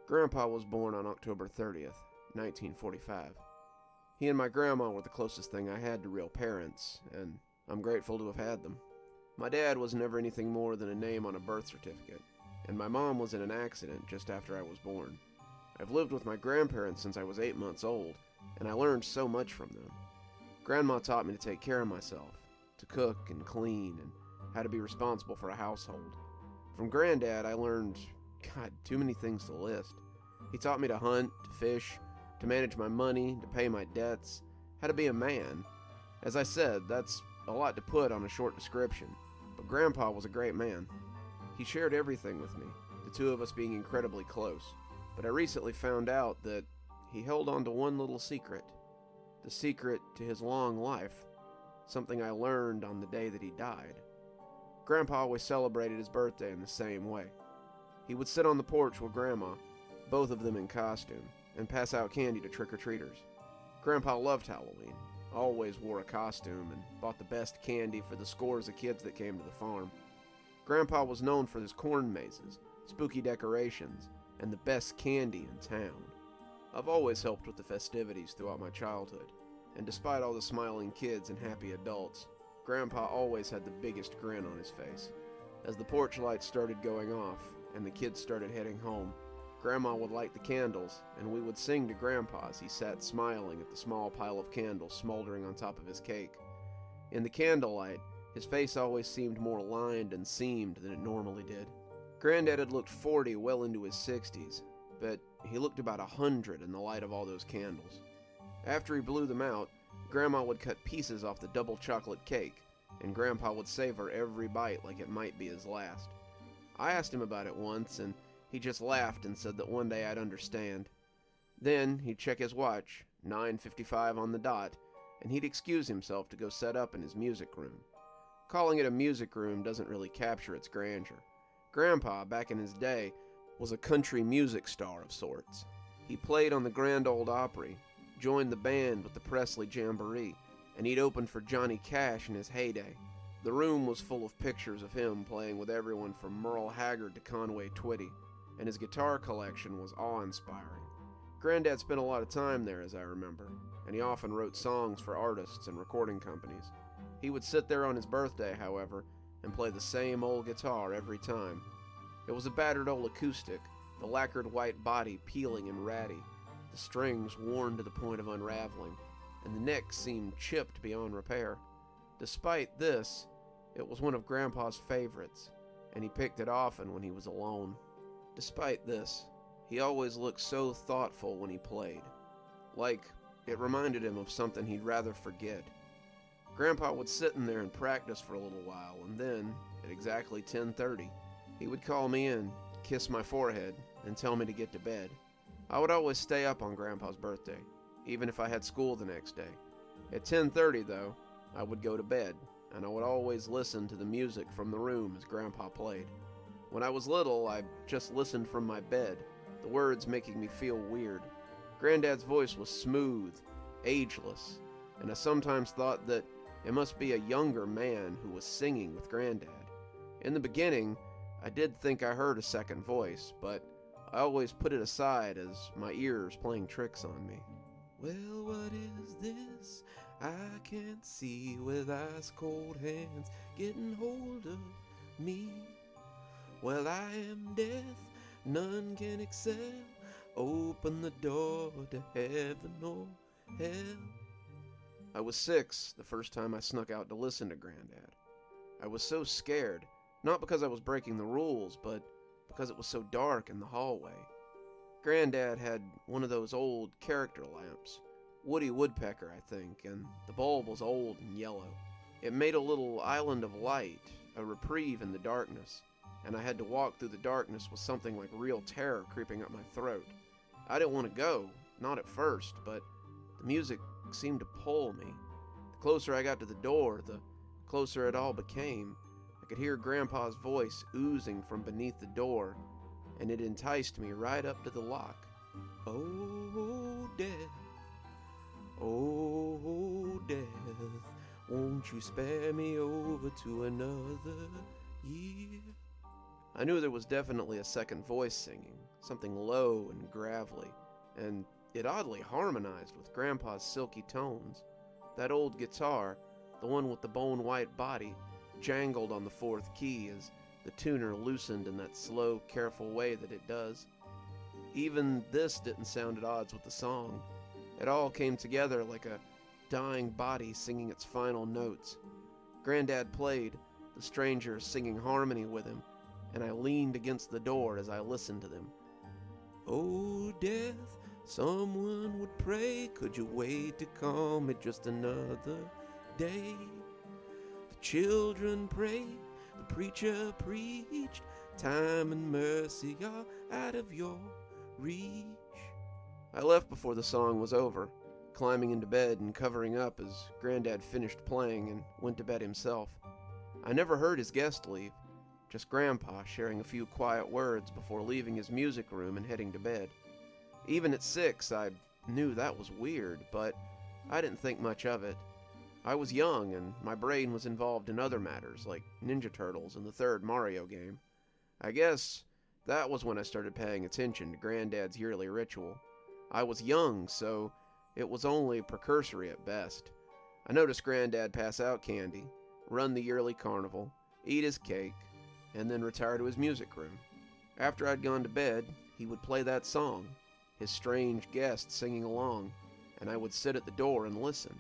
Grandpa was born on October 30th, 1945. He and my grandma were the closest thing I had to real parents, and I'm grateful to have had them. My dad was never anything more than a name on a birth certificate, and my mom was in an accident just after I was born. I've lived with my grandparents since I was 8 months old, and I learned so much from them. Grandma taught me to take care of myself, to cook and clean, and how to be responsible for a household. From Granddad, I learned, too many things to list. He taught me to hunt, to fish, to manage my money, to pay my debts, how to be a man. As I said, that's a lot to put on a short description, but Grandpa was a great man. He shared everything with me, the two of us being incredibly close. But I recently found out that he held on to one little secret. The secret to his long life. Something I learned on the day that he died. Grandpa always celebrated his birthday in the same way. He would sit on the porch with Grandma, both of them in costume, and pass out candy to trick-or-treaters. Grandpa loved Halloween, always wore a costume, and bought the best candy for the scores of kids that came to the farm. Grandpa was known for his corn mazes, spooky decorations, and the best candy in town. I've always helped with the festivities throughout my childhood, and despite all the smiling kids and happy adults, Grandpa always had the biggest grin on his face. As the porch lights started going off, and the kids started heading home, Grandma would light the candles, and we would sing to Grandpa as he sat smiling at the small pile of candles smoldering on top of his cake. In the candlelight, his face always seemed more lined and seamed than it normally did. Granddad had looked 40 well into his 60s, but he looked about 100 in the light of all those candles. After he blew them out, Grandma would cut pieces off the double chocolate cake, and Grandpa would savor every bite like it might be his last. I asked him about it once, and he just laughed and said that one day I'd understand. Then he'd check his watch, 9:55 on the dot, and he'd excuse himself to go set up in his music room. Calling it a music room doesn't really capture its grandeur. Grandpa, back in his day, was a country music star of sorts. He played on the Grand Ole Opry, joined the band with the Presley Jamboree, and he'd opened for Johnny Cash in his heyday. The room was full of pictures of him playing with everyone from Merle Haggard to Conway Twitty, and his guitar collection was awe-inspiring. Granddad spent a lot of time there, as I remember, and he often wrote songs for artists and recording companies. He would sit there on his birthday, however, and play the same old guitar every time. It was a battered old acoustic, the lacquered white body peeling and ratty, the strings worn to the point of unraveling, and the neck seemed chipped beyond repair. Despite this, it was one of Grandpa's favorites, and he picked it often when he was alone. Despite this, he always looked so thoughtful when he played, like it reminded him of something he'd rather forget. Grandpa would sit in there and practice for a little while, and then, at exactly 10:30, he would call me in, kiss my forehead, and tell me to get to bed. I would always stay up on Grandpa's birthday, even if I had school the next day. At 10:30, though, I would go to bed, and I would always listen to the music from the room as Grandpa played. When I was little, I just listened from my bed, the words making me feel weird. Granddad's voice was smooth, ageless, and I sometimes thought that it must be a younger man who was singing with Granddad. In the beginning, I did think I heard a second voice, but I always put it aside as my ears playing tricks on me. Well, what is this I can't see with ice cold hands getting hold of me? Well, I am death, none can excel. Open the door to heaven or hell. I was 6 the first time I snuck out to listen to Granddad. I was so scared, not because I was breaking the rules, but because it was so dark in the hallway. Granddad had one of those old character lamps, Woody Woodpecker, I think, and the bulb was old and yellow. It made a little island of light, a reprieve in the darkness, and I had to walk through the darkness with something like real terror creeping up my throat. I didn't want to go, not at first, but the music seemed to pull me. The closer I got to the door, the closer it all became. I could hear Grandpa's voice oozing from beneath the door, and it enticed me right up to the lock. Oh, death, won't you spare me over to another year? I knew there was definitely a second voice singing, something low and gravelly, and it oddly harmonized with Grandpa's silky tones. That old guitar, the one with the bone-white body, jangled on the fourth key as the tuner loosened in that slow, careful way that it does. Even this didn't sound at odds with the song. It all came together like a dying body singing its final notes. Granddad played, the stranger singing harmony with him, and I leaned against the door as I listened to them. "Oh, death, someone would pray, could you wait to call me just another day? The children prayed, the preacher preached, time and mercy are out of your reach." I left before the song was over, climbing into bed and covering up as Granddad finished playing and went to bed himself. I never heard his guest leave, just Grandpa sharing a few quiet words before leaving his music room and heading to bed. Even at 6, I knew that was weird, but I didn't think much of it. I was young, and my brain was involved in other matters, like Ninja Turtles and the third Mario game. I guess that was when I started paying attention to Granddad's yearly ritual. I was young, so it was only precursory at best. I noticed Granddad pass out candy, run the yearly carnival, eat his cake, and then retire to his music room. After I'd gone to bed, he would play that song, his strange guest singing along, and I would sit at the door and listen.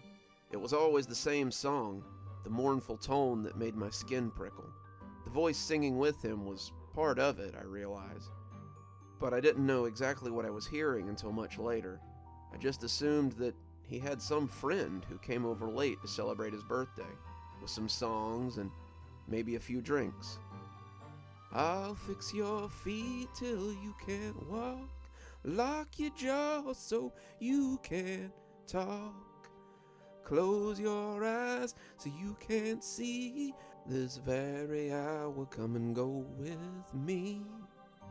It was always the same song, the mournful tone that made my skin prickle. The voice singing with him was part of it, I realized. But I didn't know exactly what I was hearing until much later. I just assumed that he had some friend who came over late to celebrate his birthday, with some songs and maybe a few drinks. "I'll fix your feet till you can't walk, lock your jaw so you can't talk, close your eyes so you can't see, this very hour come and go with me."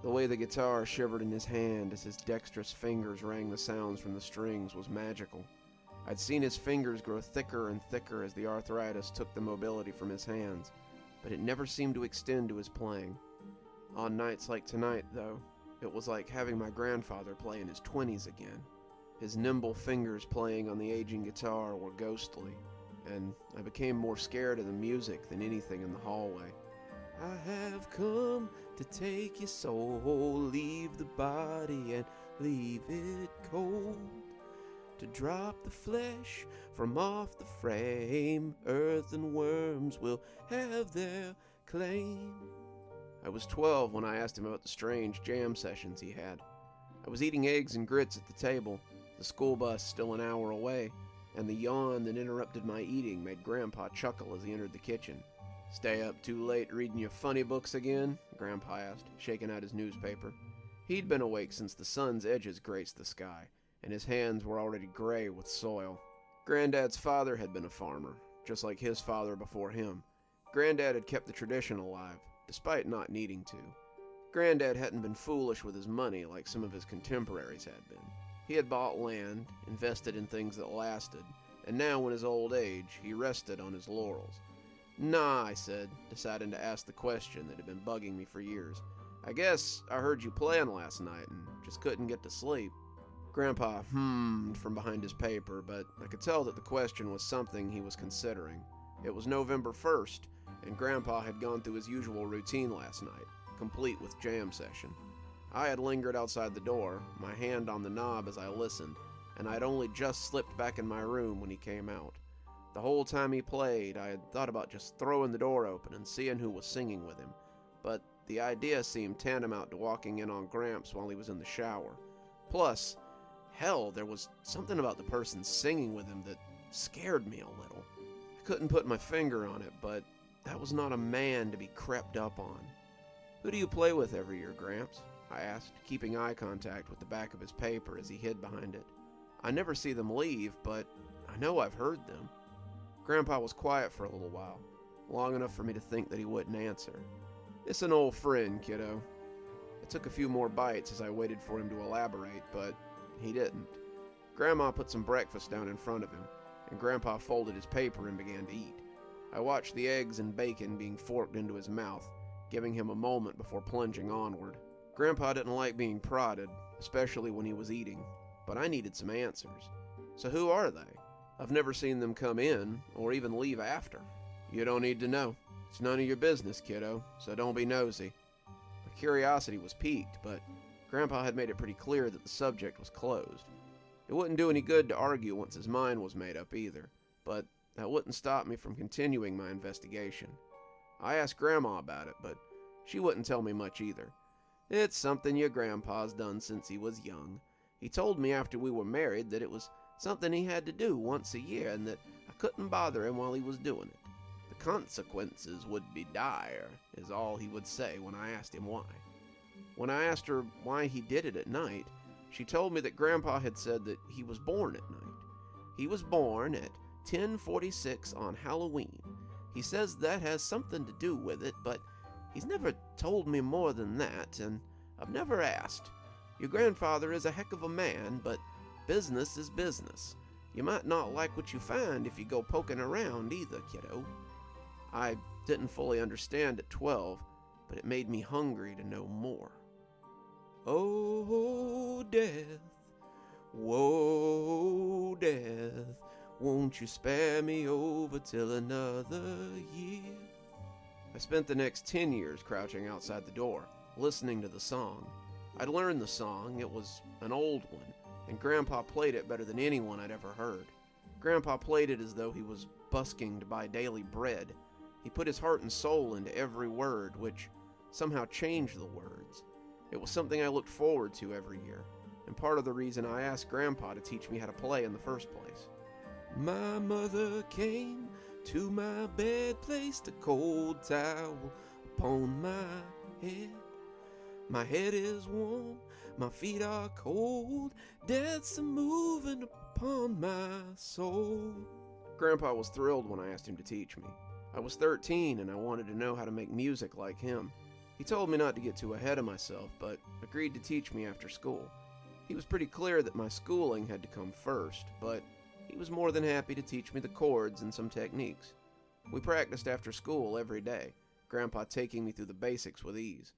The way the guitar shivered in his hand as his dexterous fingers rang the sounds from the strings was magical. I'd seen his fingers grow thicker and thicker as the arthritis took the mobility from his hands, but it never seemed to extend to his playing. On nights like tonight, though, it was like having my grandfather play in his 20s again. His nimble fingers playing on the aging guitar were ghostly, and I became more scared of the music than anything in the hallway. "I have come to take your soul, leave the body and leave it cold, to drop the flesh from off the frame, earth and worms will have their claim." I was 12 when I asked him about the strange jam sessions he had. I was eating eggs and grits at the table, the school bus still an hour away, and the yawn that interrupted my eating made Grandpa chuckle as he entered the kitchen. "Stay up too late reading your funny books again?" Grandpa asked, shaking out his newspaper. He'd been awake since the sun's edges graced the sky, and his hands were already gray with soil. Granddad's father had been a farmer, just like his father before him. Granddad had kept the tradition alive, despite not needing to. Granddad hadn't been foolish with his money like some of his contemporaries had been. He had bought land, invested in things that lasted, and now in his old age, he rested on his laurels. "Nah," I said, deciding to ask the question that had been bugging me for years. "I guess I heard you playing last night and just couldn't get to sleep." Grandpa hummed from behind his paper, but I could tell that the question was something he was considering. It was November 1st, and Grandpa had gone through his usual routine last night, complete with jam session. I had lingered outside the door, my hand on the knob as I listened, and I had only just slipped back in my room when he came out. The whole time he played, I had thought about just throwing the door open and seeing who was singing with him, but the idea seemed tantamount to walking in on Gramps while he was in the shower. Plus, hell, there was something about the person singing with him that scared me a little. I couldn't put my finger on it, but that was not a man to be crept up on. "Who do you play with every year, Gramps?" I asked, keeping eye contact with the back of his paper as he hid behind it. "I never see them leave, but I know I've heard them." Grandpa was quiet for a little while, long enough for me to think that he wouldn't answer. "It's an old friend, kiddo." It took a few more bites as I waited for him to elaborate, but he didn't. Grandma put some breakfast down in front of him, and Grandpa folded his paper and began to eat. I watched the eggs and bacon being forked into his mouth, giving him a moment before plunging onward. Grandpa didn't like being prodded, especially when he was eating, but I needed some answers. So who are they? I've never seen them come in or even leave after. You don't need to know. It's none of your business, kiddo, so don't be nosy. My curiosity was piqued, but Grandpa had made it pretty clear that the subject was closed. It wouldn't do any good to argue once his mind was made up either, but that wouldn't stop me from continuing my investigation. I asked Grandma about it, but she wouldn't tell me much either. It's something your grandpa's done since he was young. He told me after we were married that it was something he had to do once a year and that I couldn't bother him while he was doing it. The consequences would be dire, is all he would say when I asked him why. When I asked her why he did it at night, she told me that Grandpa had said that he was born at night. He was born at 10:46 on Halloween. He says that has something to do with it, but he's never told me more than that, and I've never asked. Your grandfather is a heck of a man, but business is business. You might not like what you find if you go poking around either, kiddo. I didn't fully understand at 12, but it made me hungry to know more. Oh, death, whoa, death, won't you spare me over till another year? I spent the next 10 years crouching outside the door, listening to the song. I'd learned the song, it was an old one, and Grandpa played it better than anyone I'd ever heard. Grandpa played it as though he was busking to buy daily bread. He put his heart and soul into every word, which somehow changed the words. It was something I looked forward to every year, and part of the reason I asked Grandpa to teach me how to play in the first place. My mother came to my bed, placed a cold towel upon my head. My head is warm, my feet are cold, death's a moving upon my soul. Grandpa was thrilled when I asked him to teach me. I was 13 and I wanted to know how to make music like him. He told me not to get too ahead of myself, but agreed to teach me after school. He was pretty clear that my schooling had to come first, but he was more than happy to teach me the chords and some techniques. We practiced after school every day, Grandpa taking me through the basics with ease.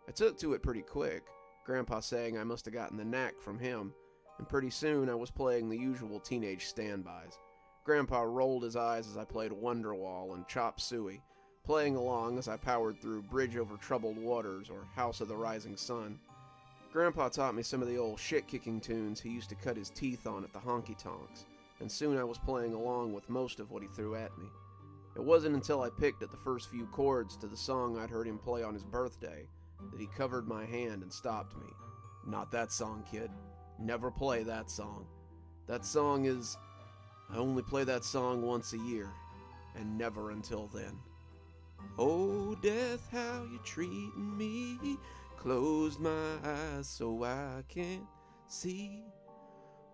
I took to it pretty quick, Grandpa saying I must have gotten the knack from him, and pretty soon I was playing the usual teenage standbys. Grandpa rolled his eyes as I played Wonderwall and Chop Suey, playing along as I powered through Bridge Over Troubled Waters or House of the Rising Sun. Grandpa taught me some of the old shit-kicking tunes he used to cut his teeth on at the honky-tonks, and soon I was playing along with most of what he threw at me. It wasn't until I picked at the first few chords to the song I'd heard him play on his birthday that he covered my hand and stopped me. Not that song, kid. Never play that song. That song is... I only play that song once a year, and never until then. Oh, death, how you treating me. Closed my eyes so I can't see.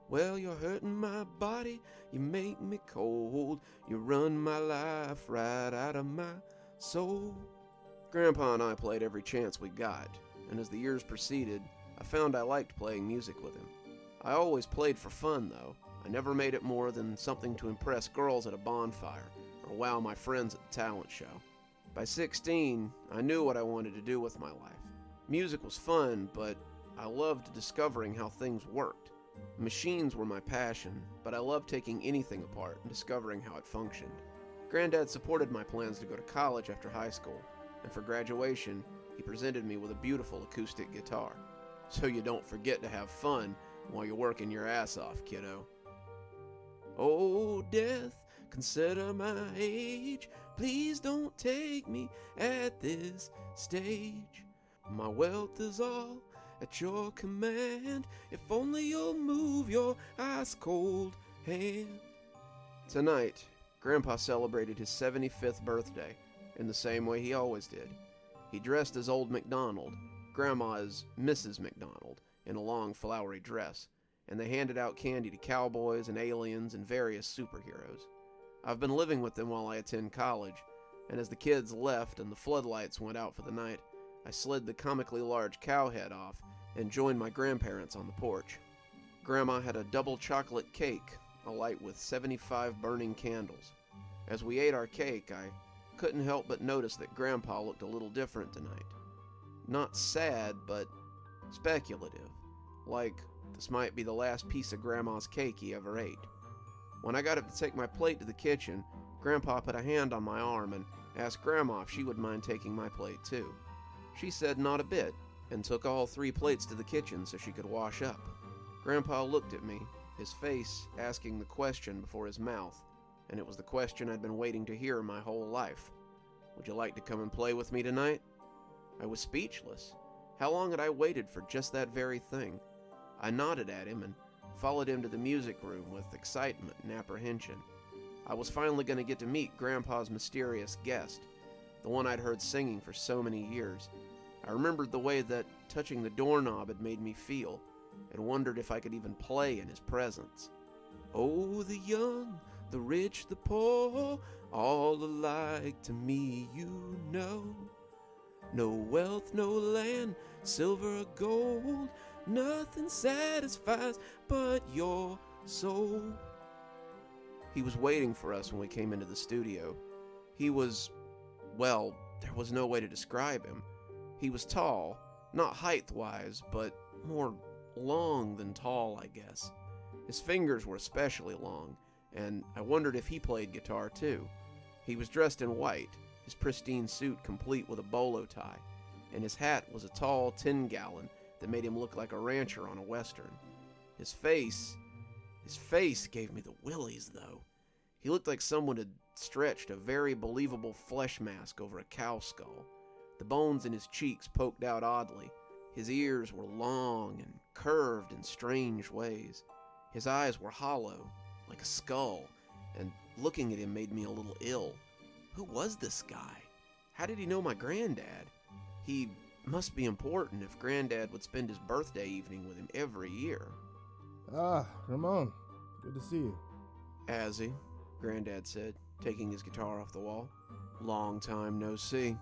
Well, you're hurting my body, you make me cold. You run my life right out of my soul. Grandpa and I played every chance we got, and as the years proceeded, I found I liked playing music with him. I always played for fun, though. I never made it more than something to impress girls at a bonfire or wow my friends at the talent show. By 16, I knew what I wanted to do with my life. Music was fun, but I loved discovering how things worked. Machines were my passion, but I loved taking anything apart and discovering how it functioned. Granddad supported my plans to go to college after high school, and for graduation, he presented me with a beautiful acoustic guitar. So you don't forget to have fun while you're working your ass off, kiddo. Oh, death, consider my age. Please don't take me at this stage. My wealth is all at your command. If only you'll move your ice-cold hand. Tonight, Grandpa celebrated his 75th birthday in the same way he always did. He dressed as Old MacDonald, Grandma as Mrs. MacDonald, in a long flowery dress, and they handed out candy to cowboys and aliens and various superheroes. I've been living with them while I attend college, and as the kids left and the floodlights went out for the night, I slid the comically large cow head off and joined my grandparents on the porch. Grandma had a double chocolate cake, alight with 75 burning candles. As we ate our cake, I couldn't help but notice that Grandpa looked a little different tonight. Not sad, but speculative, like this might be the last piece of Grandma's cake he ever ate. When I got up to take my plate to the kitchen, Grandpa put a hand on my arm and asked Grandma if she would mind taking my plate too. She said not a bit, and took all 3 plates to the kitchen so she could wash up. Grandpa looked at me, his face asking the question before his mouth, and it was the question I'd been waiting to hear my whole life. Would you like to come and play with me tonight? I was speechless. How long had I waited for just that very thing? I nodded at him and followed him to the music room with excitement and apprehension. I was finally going to get to meet Grandpa's mysterious guest, the one I'd heard singing for so many years. I remembered the way that touching the doorknob had made me feel, and wondered if I could even play in his presence. Oh, the young, the rich, the poor, all alike to me you know. No wealth, no land, silver or gold, nothing satisfies but your soul. He was waiting for us when we came into the studio. He was, well, there was no way to describe him. He was tall, not height-wise, but more long than tall, I guess. His fingers were especially long, and I wondered if he played guitar too. He was dressed in white, his pristine suit complete with a bolo tie, and his hat was a tall 10-gallon that made him look like a rancher on a western. His face gave me the willies, though. He looked like someone had stretched a very believable flesh mask over a cow skull. The bones in his cheeks poked out oddly. His ears were long and curved in strange ways. His eyes were hollow, like a skull, and looking at him made me a little ill. Who was this guy? How did he know my granddad? He must be important if Granddad would spend his birthday evening with him every year. Ah, Ramon. Good to see you. Azzy, Granddad said, taking his guitar off the wall. Long time no see.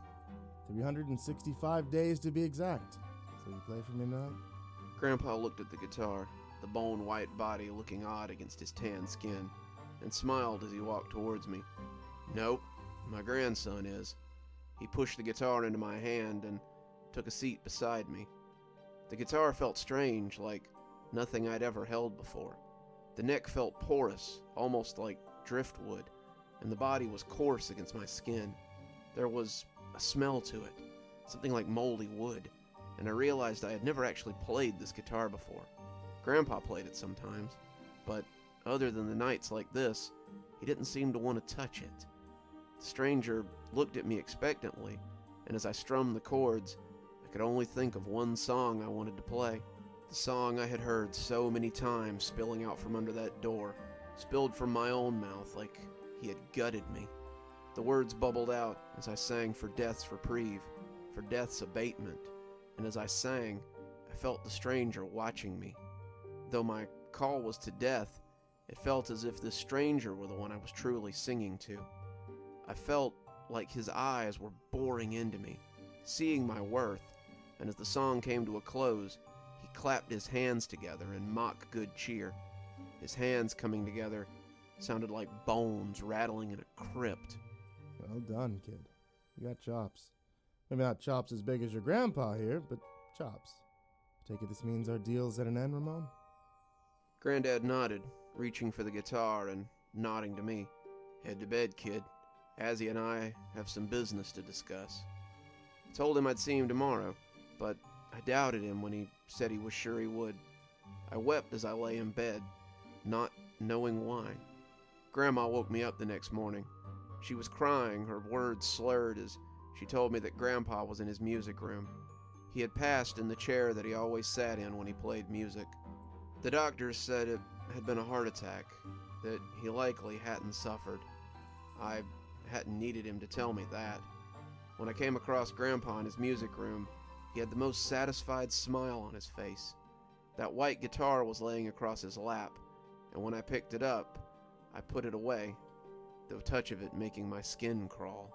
365 days to be exact. So you play for me now? Grandpa looked at the guitar, the bone-white body looking odd against his tan skin, and smiled as he walked towards me. Nope, my grandson is. He pushed the guitar into my hand and took a seat beside me. The guitar felt strange, like nothing I'd ever held before. The neck felt porous, almost like driftwood, and the body was coarse against my skin. There was a smell to it, something like moldy wood, and I realized I had never actually played this guitar before. Grandpa played it sometimes, but other than the nights like this, he didn't seem to want to touch it. The stranger looked at me expectantly, and as I strummed the chords, I could only think of one song I wanted to play. The song I had heard so many times spilling out from under that door, spilled from my own mouth like he had gutted me. The words bubbled out as I sang for death's reprieve, for death's abatement, and as I sang, I felt the stranger watching me. Though my call was to death, it felt as if this stranger were the one I was truly singing to. I felt like his eyes were boring into me, seeing my worth, and as the song came to a close, he clapped his hands together in mock good cheer. His hands coming together sounded like bones rattling in a crypt. Well done, kid. You got chops. Maybe not chops as big as your grandpa here, but chops. Take it this means our deal's at an end, Ramon? Granddad nodded, reaching for the guitar and nodding to me. Head to bed, kid. Azzy and I have some business to discuss. I told him I'd see him tomorrow, but I doubted him when he said he was sure he would. I wept as I lay in bed, not knowing why. Grandma woke me up the next morning. She was crying, her words slurred as she told me that Grandpa was in his music room. He had passed in the chair that he always sat in when he played music. The doctors said it had been a heart attack, that he likely hadn't suffered. I hadn't needed him to tell me that. When I came across Grandpa in his music room, he had the most satisfied smile on his face. That white guitar was laying across his lap, and when I picked it up, I put it away, the touch of it making my skin crawl.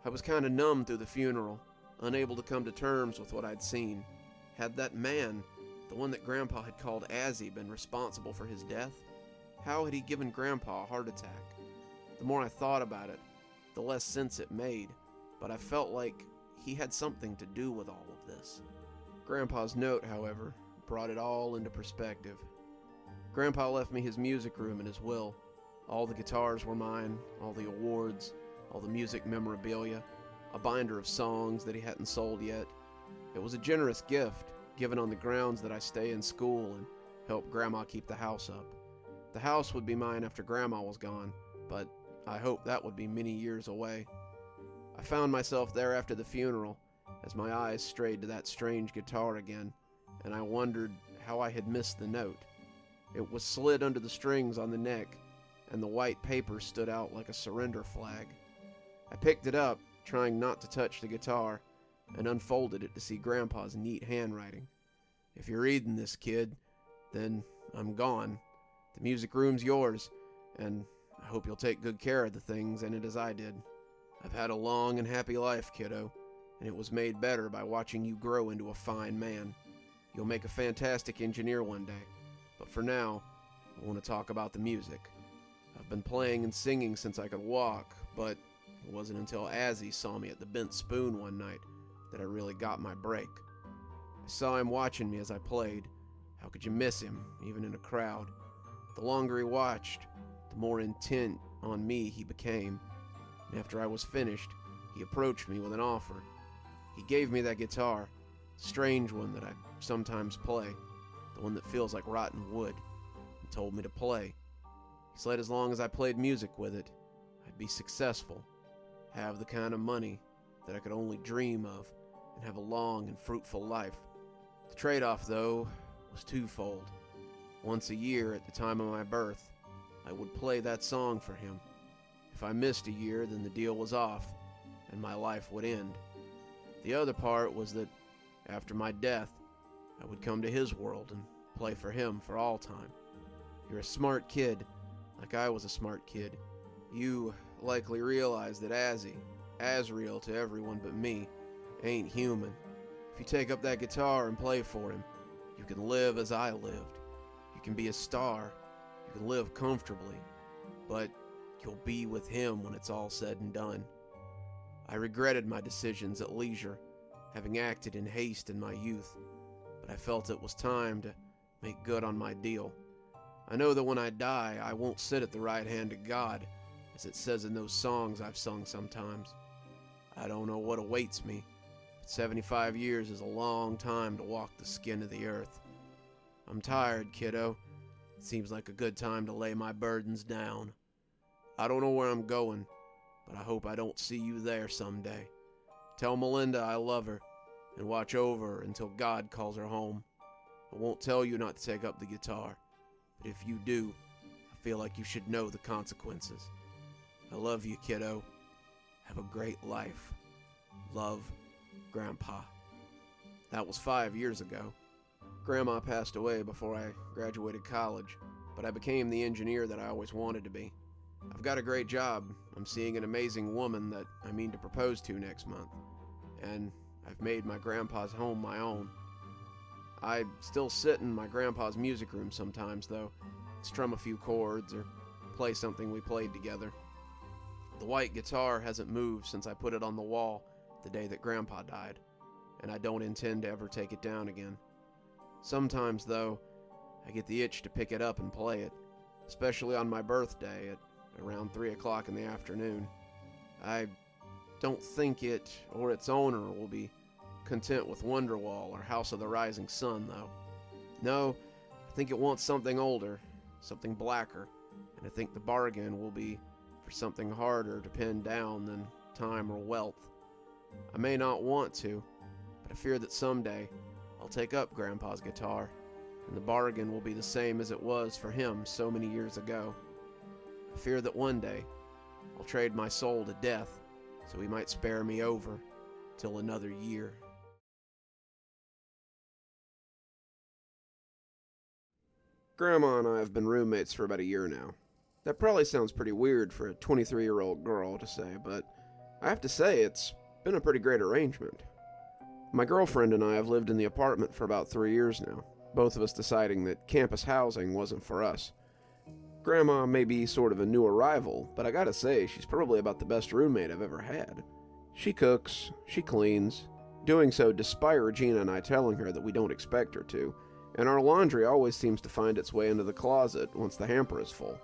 I was kind of numb through the funeral, unable to come to terms with what I'd seen. Had that man, the one that Grandpa had called Azzy, been responsible for his death? How had he given Grandpa a heart attack? The more I thought about it, the less sense it made, but I felt like he had something to do with all of this. Grandpa's note, however, brought it all into perspective. Grandpa left me his music room in his will. All the guitars were mine, all the awards, all the music memorabilia, a binder of songs that he hadn't sold yet. It was a generous gift, given on the grounds that I stay in school and help Grandma keep the house up. The house would be mine after Grandma was gone, but I hoped that would be many years away. I found myself there after the funeral, as my eyes strayed to that strange guitar again, and I wondered how I had missed the note. It was slid under the strings on the neck, and the white paper stood out like a surrender flag. I picked it up, trying not to touch the guitar, and unfolded it to see Grandpa's neat handwriting. "If you're reading this, kid, then I'm gone. The music room's yours, and I hope you'll take good care of the things in it as I did. I've had a long and happy life, kiddo, and it was made better by watching you grow into a fine man. You'll make a fantastic engineer one day, but for now, I want to talk about the music. I've been playing and singing since I could walk, but it wasn't until Azzy saw me at the Bent Spoon one night that I really got my break. I saw him watching me as I played. How could you miss him, even in a crowd? The longer he watched, the more intent on me he became. And after I was finished, he approached me with an offer. He gave me that guitar, a strange one that I sometimes play, the one that feels like rotten wood, and told me to play. He said as long as I played music with it, I'd be successful, have the kind of money that I could only dream of, and have a long and fruitful life. The trade-off, though, was twofold. Once a year at the time of my birth, I would play that song for him. If I missed a year, then the deal was off, and my life would end. The other part was that after my death, I would come to his world and play for him for all time. You're a smart kid, like I was a smart kid. You likely realize that Azrael to everyone but me, ain't human. If you take up that guitar and play for him, you can live as I lived. You can be a star. You can live comfortably. But you'll be with him when it's all said and done. I regretted my decisions at leisure, having acted in haste in my youth, but I felt it was time to make good on my deal. I know that when I die, I won't sit at the right hand of God, as it says in those songs I've sung sometimes. I don't know what awaits me, but 75 years is a long time to walk the skin of the earth. I'm tired, kiddo. It seems like a good time to lay my burdens down. I don't know where I'm going, but I hope I don't see you there someday. Tell Melinda I love her, and watch over her until God calls her home. I won't tell you not to take up the guitar, but if you do, I feel like you should know the consequences. I love you, kiddo. Have a great life. Love, Grandpa." That was 5 years ago. Grandma passed away before I graduated college, but I became the engineer that I always wanted to be. I've got a great job. I'm seeing an amazing woman that I mean to propose to next month, and I've made my grandpa's home my own. I still sit in my grandpa's music room sometimes, though, strum a few chords or play something we played together. The white guitar hasn't moved since I put it on the wall the day that Grandpa died, and I don't intend to ever take it down again. Sometimes, though, I get the itch to pick it up and play it, especially on my birthday at around 3 o'clock in the afternoon. I don't think it or its owner will be content with Wonderwall or House of the Rising Sun, though. No, I think it wants something older, something blacker, and I think the bargain will be for something harder to pin down than time or wealth. I may not want to, but I fear that someday I'll take up Grandpa's guitar, and the bargain will be the same as it was for him so many years ago. I fear that one day I'll trade my soul to death so he might spare me over till another year. Grandma and I have been roommates for about a year now. That probably sounds pretty weird for a 23-year-old girl to say, but I have to say it's been a pretty great arrangement. My girlfriend and I have lived in the apartment for about 3 years now, both of us deciding that campus housing wasn't for us. Grandma may be sort of a new arrival, but I gotta say, she's probably about the best roommate I've ever had. She cooks, she cleans, doing so despite Regina and I telling her that we don't expect her to, and our laundry always seems to find its way into the closet once the hamper is full.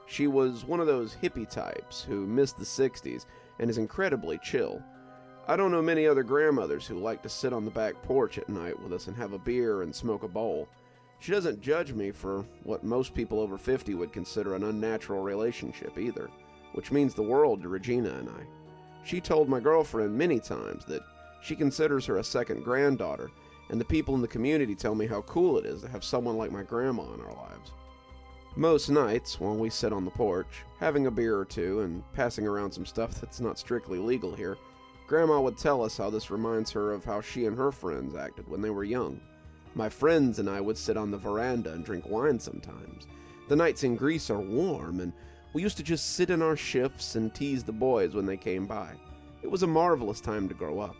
She was one of those hippie types who missed the 60s and is incredibly chill. I don't know many other grandmothers who like to sit on the back porch at night with us and have a beer and smoke a bowl. She doesn't judge me for what most people over 50 would consider an unnatural relationship either, which means the world to Regina and I. She told my girlfriend many times that she considers her a second granddaughter, and the people in the community tell me how cool it is to have someone like my grandma in our lives. Most nights, while we sit on the porch, having a beer or two and passing around some stuff that's not strictly legal here, Grandma would tell us how this reminds her of how she and her friends acted when they were young. My friends and I would sit on the veranda and drink wine sometimes. The nights in Greece are warm, and we used to just sit in our shifts and tease the boys when they came by. It was a marvelous time to grow up.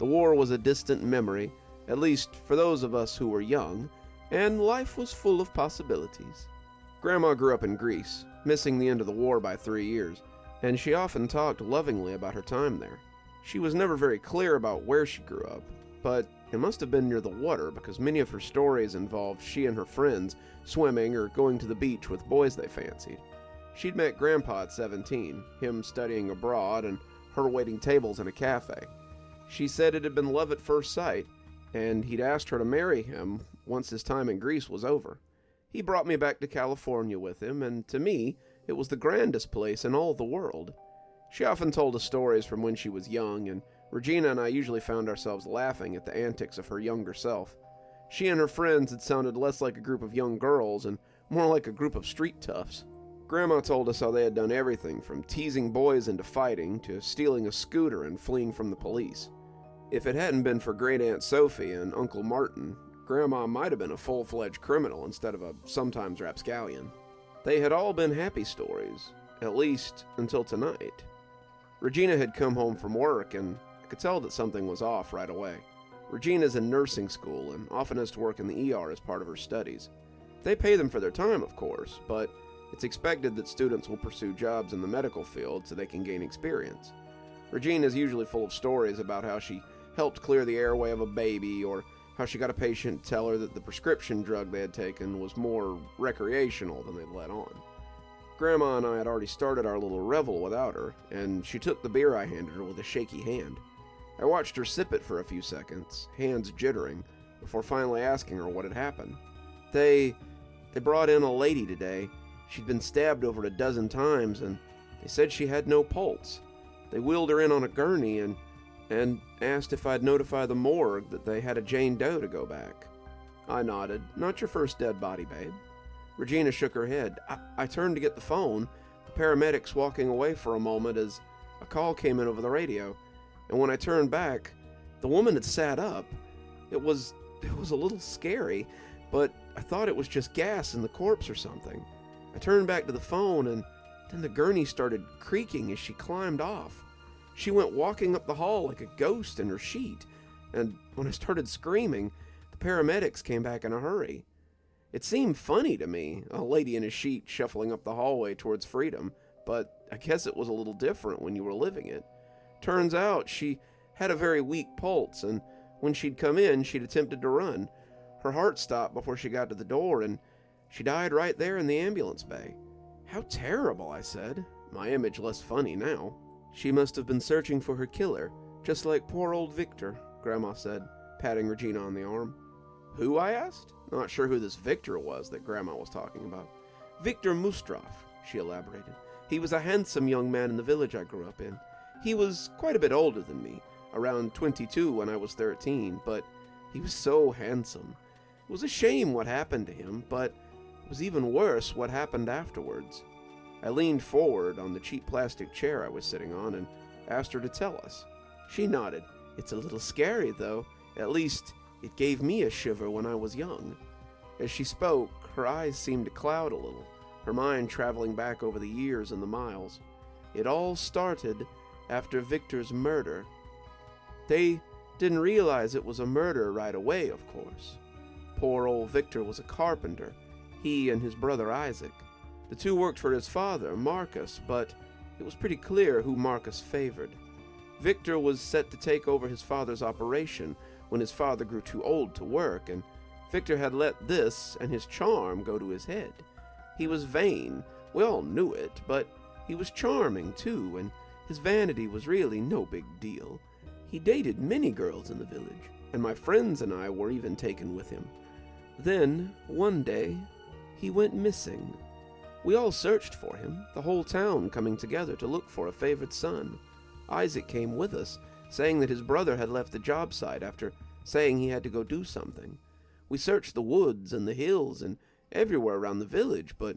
The war was a distant memory, at least for those of us who were young, and life was full of possibilities. Grandma grew up in Greece, missing the end of the war by 3 years, and she often talked lovingly about her time there. She was never very clear about where she grew up, but it must have been near the water because many of her stories involved she and her friends swimming or going to the beach with boys they fancied. She'd met Grandpa at 17, him studying abroad and her waiting tables in a cafe. She said it had been love at first sight, and he'd asked her to marry him once his time in Greece was over. He brought me back to California with him, and to me, it was the grandest place in all the world. She often told us stories from when she was young, and Regina and I usually found ourselves laughing at the antics of her younger self. She and her friends had sounded less like a group of young girls and more like a group of street toughs. Grandma told us how they had done everything from teasing boys into fighting to stealing a scooter and fleeing from the police. If it hadn't been for Great Aunt Sophie and Uncle Martin, Grandma might have been a full-fledged criminal instead of a sometimes rapscallion. They had all been happy stories, at least until tonight. Regina had come home from work, and I could tell that something was off right away. Regina's in nursing school and often has to work in the ER as part of her studies. They pay them for their time, of course, but it's expected that students will pursue jobs in the medical field so they can gain experience. Regina is usually full of stories about how she helped clear the airway of a baby, or how she got a patient to tell her that the prescription drug they had taken was more recreational than they'd let on. Grandma and I had already started our little revel without her, and she took the beer I handed her with a shaky hand. I watched her sip it for a few seconds, hands jittering, before finally asking her what had happened. They brought in a lady today. She'd been stabbed over 12 times, and they said she had no pulse. They wheeled her in on a gurney and asked if I'd notify the morgue that they had a Jane Doe to go back. I nodded. Not your first dead body, babe. Regina shook her head. I turned to get the phone, the paramedics walking away for a moment as a call came in over the radio, and when I turned back, the woman had sat up. It was a little scary, but I thought it was just gas in the corpse or something. I turned back to the phone, and then the gurney started creaking as she climbed off. She went walking up the hall like a ghost in her sheet, and when I started screaming, the paramedics came back in a hurry. It seemed funny to me, a lady in a sheet shuffling up the hallway towards freedom, but I guess it was a little different when you were living it. Turns out she had a very weak pulse, and when she'd come in, she'd attempted to run. Her heart stopped before she got to the door, and she died right there in the ambulance bay. How terrible, I said, my image less funny now. She must have been searching for her killer, just like poor old Victor, Grandma said, patting Regina on the arm. Who, I asked? Not sure who this Victor was that Grandma was talking about. Victor Mustrov, she elaborated. He was a handsome young man in the village I grew up in. He was quite a bit older than me, around 22 when I was 13, but he was so handsome. It was a shame what happened to him, but it was even worse what happened afterwards. I leaned forward on the cheap plastic chair I was sitting on and asked her to tell us. She nodded. It's a little scary, though. At least, it gave me a shiver when I was young. As she spoke, her eyes seemed to cloud a little, her mind traveling back over the years and the miles. It all started after Victor's murder. They didn't realize it was a murder right away, of course. Poor old Victor was a carpenter, he and his brother Isaac. The two worked for his father, Marcus, but it was pretty clear who Marcus favored. Victor was set to take over his father's operation when his father grew too old to work, and Victor had let this and his charm go to his head. He was vain, we all knew it, but he was charming too, and his vanity was really no big deal. He dated many girls in the village, and my friends and I were even taken with him. Then, one day, he went missing. We all searched for him, the whole town coming together to look for a favored son. Isaac came with us, saying that his brother had left the job site after saying he had to go do something. We searched the woods and the hills and everywhere around the village, but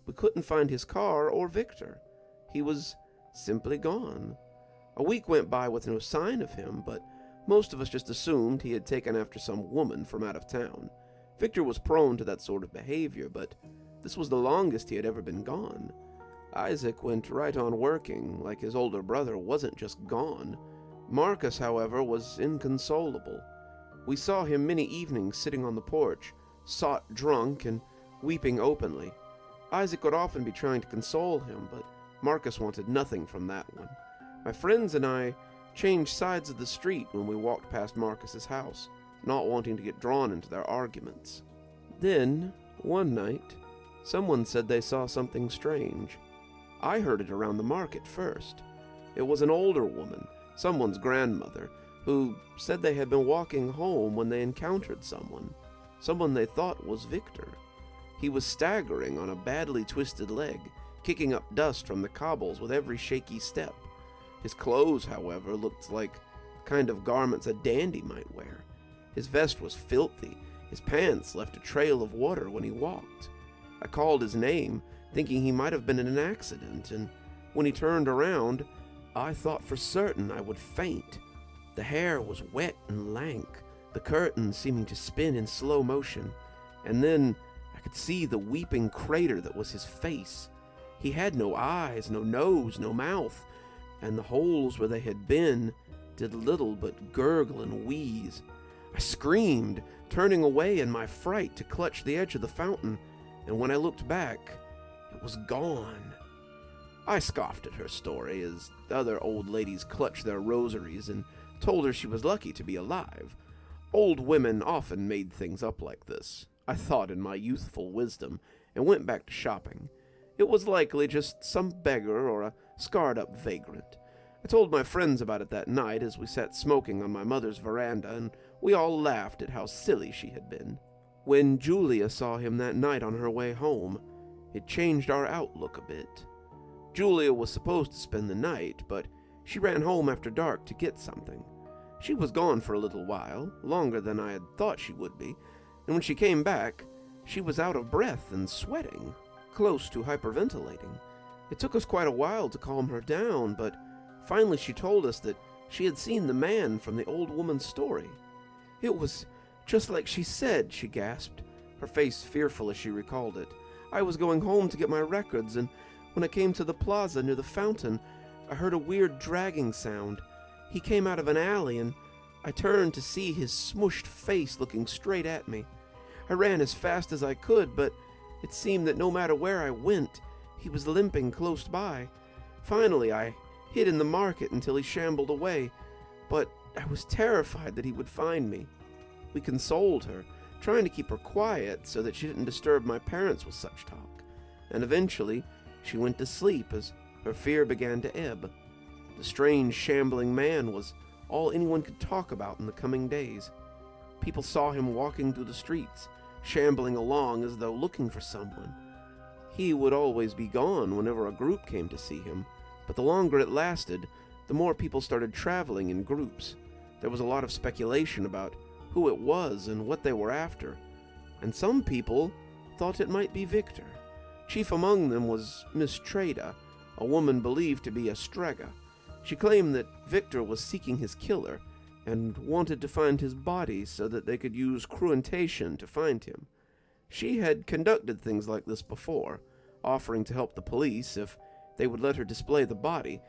we couldn't find his car or Victor. He was simply gone. A week went by with no sign of him, but most of us just assumed he had taken after some woman from out of town. Victor was prone to that sort of behavior, but this was the longest he had ever been gone. Isaac went right on working, like his older brother wasn't just gone. Marcus, however, was inconsolable. We saw him many evenings sitting on the porch, sot drunk and weeping openly. Isaac would often be trying to console him, but Marcus wanted nothing from that one. My friends and I changed sides of the street when we walked past Marcus's house, not wanting to get drawn into their arguments. Then, one night, someone said they saw something strange. I heard it around the market first. It was an older woman, someone's grandmother, who said they had been walking home when they encountered someone they thought was Victor. He was staggering on a badly twisted leg, kicking up dust from the cobbles with every shaky step. His clothes, however, looked like the kind of garments a dandy might wear. His vest was filthy. His pants left a trail of water when he walked. I called his name, thinking he might have been in an accident, and when he turned around, I thought for certain I would faint. The hair was wet and lank, the curtains seeming to spin in slow motion, and then I could see the weeping crater that was his face. He had no eyes, no nose, no mouth, and the holes where they had been did little but gurgle and wheeze. I screamed, turning away in my fright to clutch the edge of the fountain, and when I looked back, it was gone. I scoffed at her story as the other old ladies clutched their rosaries and told her she was lucky to be alive. Old women often made things up like this, I thought in my youthful wisdom, and went back to shopping. It was likely just some beggar or a scarred-up vagrant. I told my friends about it that night as we sat smoking on my mother's veranda, and we all laughed at how silly she had been. When Julia saw him that night on her way home, it changed our outlook a bit. Julia was supposed to spend the night, but she ran home after dark to get something. She was gone for a little while, longer than I had thought she would be, and when she came back, she was out of breath and sweating, close to hyperventilating. It took us quite a while to calm her down, but finally she told us that she had seen the man from the old woman's story. It was just like she said, she gasped, her face fearful as she recalled it. I was going home to get my records, and when I came to the plaza near the fountain, I heard a weird dragging sound. He came out of an alley, and I turned to see his smushed face looking straight at me. I ran as fast as I could, but it seemed that no matter where I went, he was limping close by. Finally, I hid in the market until he shambled away, but I was terrified that he would find me. We consoled her, trying to keep her quiet so that she didn't disturb my parents with such talk, and eventually she went to sleep as her fear began to ebb. The strange, shambling man was all anyone could talk about in the coming days. People saw him walking through the streets, shambling along as though looking for someone. He would always be gone whenever a group came to see him, but the longer it lasted, the more people started traveling in groups. There was a lot of speculation about who it was and what they were after, and some people thought it might be Victor. Chief among them was Miss Treda, a woman believed to be a Strega. She claimed that Victor was seeking his killer and wanted to find his body so that they could use cruentation to find him. She had conducted things like this before, offering to help the police if they would let her display the body,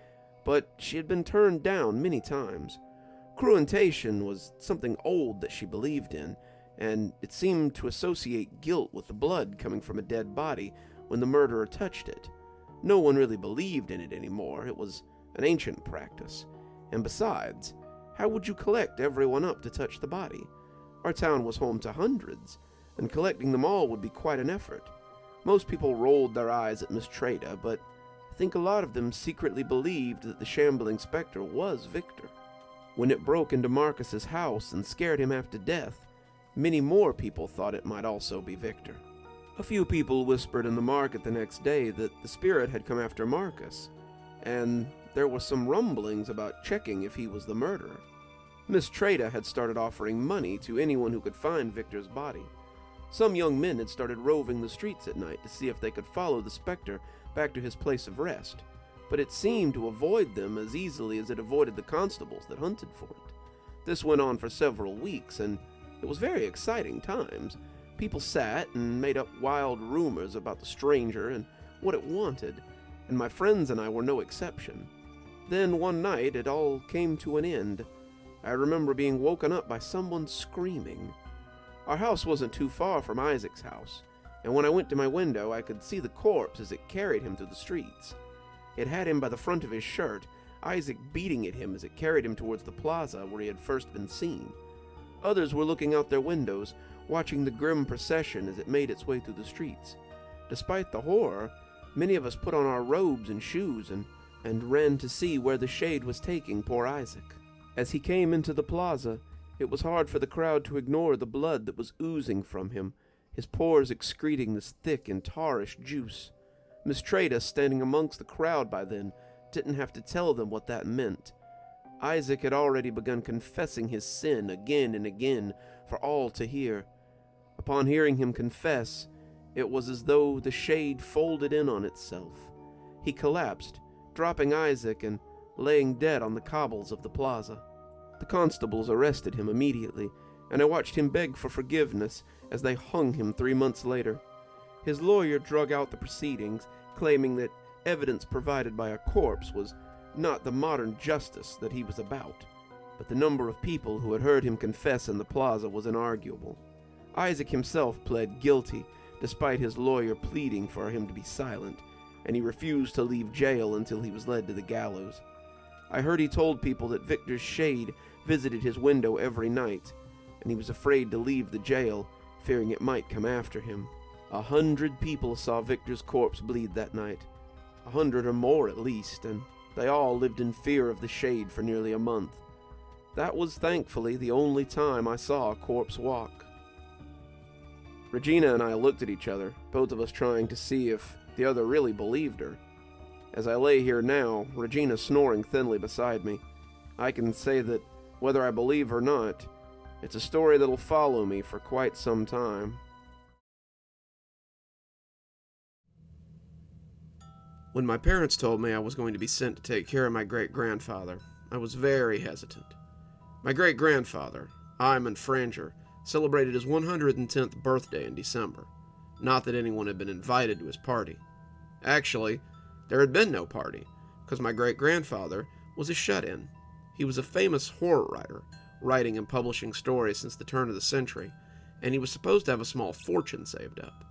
but she had been turned down many times. Cruentation was something old that she believed in, and it seemed to associate guilt with the blood coming from a dead body, when the murderer touched it. No one really believed in it anymore. It was an ancient practice. And besides, how would you collect everyone up to touch the body? Our town was home to hundreds, and collecting them all would be quite an effort. Most people rolled their eyes at Miss Trada, but I think a lot of them secretly believed that the shambling specter was Victor. When it broke into Marcus's house and scared him half to death, many more people thought it might also be Victor. A few people whispered in the market the next day that the spirit had come after Marcus, and there were some rumblings about checking if he was the murderer. Miss Trada had started offering money to anyone who could find Victor's body. Some young men had started roving the streets at night to see if they could follow the specter back to his place of rest, but it seemed to avoid them as easily as it avoided the constables that hunted for it. This went on for several weeks, and it was very exciting times. People sat and made up wild rumors about the stranger and what it wanted, and my friends and I were no exception. Then one night it all came to an end. I remember being woken up by someone screaming. Our house wasn't too far from Isaac's house, and when I went to my window I could see the corpse as it carried him through the streets. It had him by the front of his shirt, Isaac beating at him as it carried him towards the plaza where he had first been seen. Others were looking out their windows, watching the grim procession as it made its way through the streets. Despite the horror, many of us put on our robes and shoes and ran to see where the shade was taking poor Isaac. As he came into the plaza, it was hard for the crowd to ignore the blood that was oozing from him, his pores excreting this thick and tarish juice. Miss Trada, standing amongst the crowd by then, didn't have to tell them what that meant. Isaac had already begun confessing his sin again and again for all to hear. Upon hearing him confess, it was as though the shade folded in on itself. He collapsed, dropping Isaac and laying dead on the cobbles of the plaza. The constables arrested him immediately, and I watched him beg for forgiveness as they hung him 3 months later. His lawyer drug out the proceedings, claiming that evidence provided by a corpse was not the modern justice that he was about, but the number of people who had heard him confess in the plaza was inarguable. Isaac himself pled guilty, despite his lawyer pleading for him to be silent, and he refused to leave jail until he was led to the gallows. I heard he told people that Victor's shade visited his window every night, and he was afraid to leave the jail, fearing it might come after him. 100 people saw Victor's corpse bleed that night, 100 or more at least, and they all lived in fear of the shade for nearly a month. That was thankfully the only time I saw a corpse walk. Regina and I looked at each other, both of us trying to see if the other really believed her. As I lay here now, Regina snoring thinly beside me, I can say that, whether I believe or not, it's a story that'll follow me for quite some time. When my parents told me I was going to be sent to take care of my great-grandfather, I was very hesitant. My great-grandfather, Iman Franger, celebrated his 110th birthday in December. Not that anyone had been invited to his party. Actually, there had been no party, because my great-grandfather was a shut-in. He was a famous horror writer, writing and publishing stories since the turn of the century, and he was supposed to have a small fortune saved up.